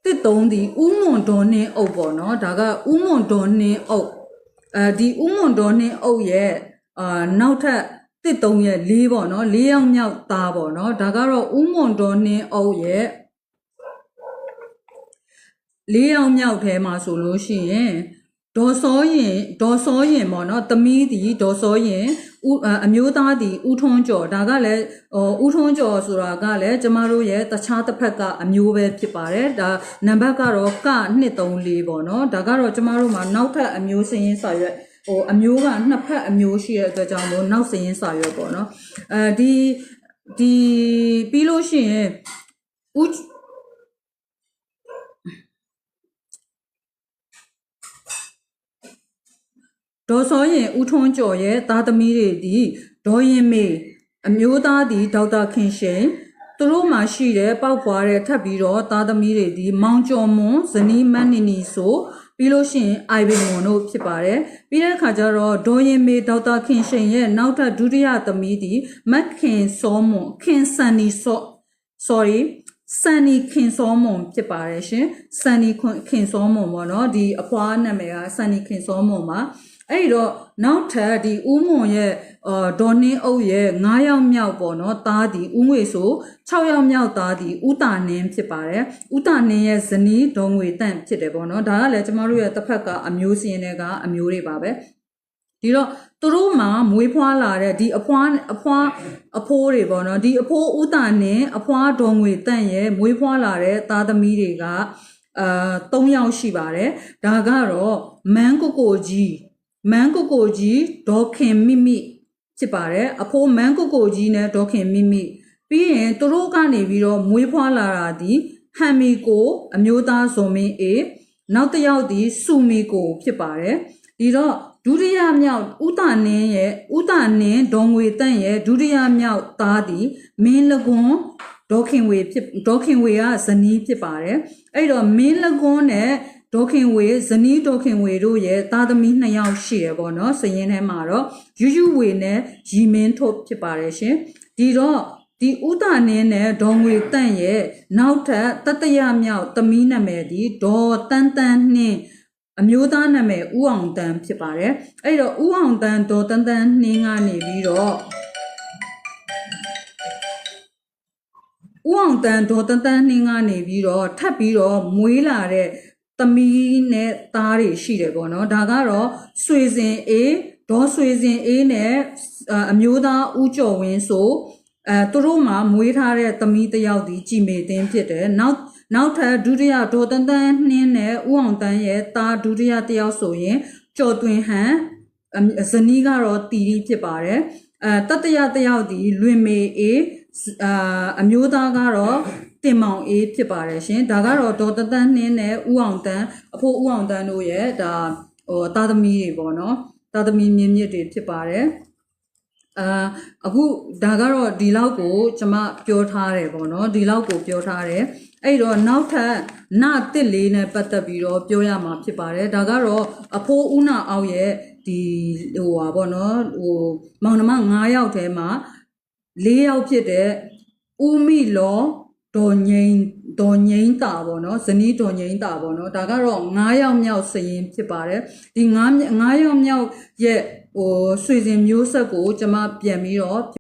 13ဒီဦးမွန်ဒေါ်နှင်းအုပ်ပေါ့နော်ဒါကဦးမွန်ဒေါ်နှင်းအုပ်ဒီဦးမွန်ဒေါ်နှင်းအုပ်ရဲ့နောက်ထပ်13ရဲ့4ပေါ့နော်4ယောက်မြောက်သားပေါ့နော်ဒါကတော့ဦးမွန်ဒေါ်နှင်းအုပ်ရဲ့4ယောက်မြောက်ထဲမှာဆိုလို့ရှိရင်ဒေါ်စောရင်ပေါ့နော်သမီးဒီဒေါ်စောရင်အမျိုးသားဒီဦးထွန်းကျော်ဒါကလည်းဦးထွန်းကျော်ဆိုတာကလည်းကျမတို့ရဲ့တခြားတစ်ဖက်ကအမျိုးပဲဖြစ်ပါတယ်ဒါနံပါတ်ကတော့က234ပေါ့နော်ဒါကတော့ကျမတို့မှာနောက်ထပ်အမျိုးစင်းရင်းစာရွက်အမျိုးကနှစ်ဖက်အမျိုးရှိတဲ့အတွက်ကြောင့်မို့နောက်စင်းရင်းစာရွက်ပေါ့နော်ဒီပြီးလို့ရှိရင်ဒေါ်စောရင်ဦးထွန်းကျော်ရဲ့သားသမီးတွေဒီဒေါ်ရင်မေအမျိုးသားဒီဒေါက်တာခင်ရှိန်သူတို့မှာရှိတဲ့ပေါက်ဖွားတဲ့ထပ်ပြီးတော့သားသမီးတွေဒီမောင်ကျော်မွန်ဇနီးမန်းနီနီဆိုပြီးလို့ရှိရင်အိုင်ဗင်မွန်တို့ဖြစ်ပါတယ်ပြီးတဲ့အခါကျတော့ဒေါ်ရင်မေဒေါက်တာခင်ရှိန်ရဲ့နောက်ထပ်ဒုတိယသမီးဒီမက်ခင်စောမွန်ခင်ဆန်နီဆန်နီခင်စောမွန်ဖြစ်ပါတယ်ရှင်ဆန်နီခင်စောမွန်ပေါ့နော်ဒီအဖွားနာမည်ကဆန်နီခင်စောမွန်ပါအဲ့တော့နောက်ထပ်ဒီဦးမွန်ရဲ့ဒေါ်နှင်းအုပ်ရဲ့9ယောက်မြောက်ပေါ့နော်သားဒီဦးငွေဆို6ယောက်မြောက်သားဒီဦးတာနင်းဖြစ်ပါတယ်ဦးတာနင်းရဲ့ဇနီးဒေါ်ငွေတန့်ဖြစ်တယ်ပေါ့နော်ဒါကလည်းကျမတို့ရဲ့တစ်ဖက်ကအမျိုးစင်းတွေကအမျိုးတွေပါပဲဒီတော့သူတို့မှာမွေးဖွားလာတဲ့ဒီအဖိုးတွေပေါ့နော်ဒီအဖိုးဦးတာနင်းအဖွားဒေါ်ငွေတန့်ရဲ့မွေးဖွားလာတဲ့သားသမီးတွေက3ယောက်ရှိပါတယ်ဒါကတော့မန်းကိုကိုကြီးဒေါ်ခင်မိမိဖြစ်ပါတယ်အဖိုးမန်းကိုကိုကြီးနဲ့ဒေါ်ခင်မိမိပြီးရင်သူတို့ကနေပြီးတော့မွေးဖွားလာတာဒီဟန်မီကိုအမျိုးသားဇော်မင်းအေးနောက်တစ်ယောက်ဒီစူမီကိုဖြစ်ပါတယ်ဒီတော့ဒုတိယမြောက်ဦးတာနင်းဒေါ်ငွေတန့်ရဲ့ဒုတိယမြောက်သားဒီမင်းလကွန်းဒေါ်ခင်ဝေကဇနီးဖြစ်ပါတယ်အဲ့တော့မင်းလကွန်းနဲ့ဒေါ်ခင်ဝေဇနီးဒေါ်ခင်ဝေတို့ရဲ့သားသမီး2ယောက်ရှိတယ်ပေါ့နော်စရင်ထဲမှာတော့ယူဝေနဲ့ရီမင်းထုတ်ဖြစ်ပါတယ်ရှင်ဒီတော့ဒီဦးတာနင်းနဲ့ဒေါ်ငွေတန့်ရဲ့နောက်ထပ်တတိယမြောက်သမီးနာမည်ဒီဒေါ်တန်းနှင်းအမျိုးသားနာမည်ဦးအောင်တန်းဖြစ်ပါတယ်အဲ့တော့ဦးအောင်တန်းဒေါ်တန်းနှင်းကနေပြီးတော့ ဦးအောင်တန်းဒေါ်တန်းတန်းနှင်းကနေပြီးတော့ထပ်ပြီးတော့မွေးလာတဲ့သမီးနဲ့သားတွေရှိတယ်ပေါ့နော်ဒါကတော့ဆွေစဉ်အေးဒေါ်ဆွေစဉ်အေးနဲ့အမျိုးသားဦးကျော်ဝင်းဆိုသူတို့မှာမွေးထားတဲ့သမီးတစ်ယောက်ဒီကြည်မေသင်းဖြစ်တယ်နောက်ထပ်ဒုတိယဒေါ်တန်းတန်းနှင်းနဲ့ဦးအောင်တန်းရဲ့သားဒုတိယတစ်ယောက်ဆိုရင်ကျော်သွင်ဟန်ဇနီးကတော့တီတီဖြစ်ပါတယ်တတရတစ်ယောက်ဒီလွင်မေအေးအမျိုးသားကတော့တင်မောင်အေးဖြစ်ပါတယ်ရှင်ဒါကတော့ဒေါ်တန်းနှင်းနဲ့ဦးအောင်တန်းအဖိုးဦးအောင်တန်းတို့ရဲ့ဒါသားသမီးတွေပေါ့နော်သားသမီးမြင့်မြင့်တွေဖြစ်ပါတယ်အခုဒါကတော့ဒီလောက်ကိုကျွန်မပြောထားတယ်ပေါ့နော်ဒီလောက်ကိုပြောထားတယ်အဲ့တော့နောက်ထပ်နတစ်လေးနဲ့ပတ်သက်ပြီးတော့ပြောရမှာဖြစ်ပါတယ်ဒါကတော့အဖိုးဦးနာအောင်ရဲ့ဒီဟာပေါ့နော်မောင်နှမ9ယောက်ထဲမှာ4ယောက်ဖြစ်တဲ့ဦးမိလောဒေါ်ငိမ့်တာပေါ့နော်ဇနီးဒေါ်ငိမ့်တာပေါ့နော်ဒါကတော့9ယောက်မြောက်စရင်ဖြစ်ပါတယ်ဒီ9ယောက်မြောက်ရဲ့ဆွေစဉ်မျိုးဆက်ကိုကျွန်မပြန်ပြီးတော့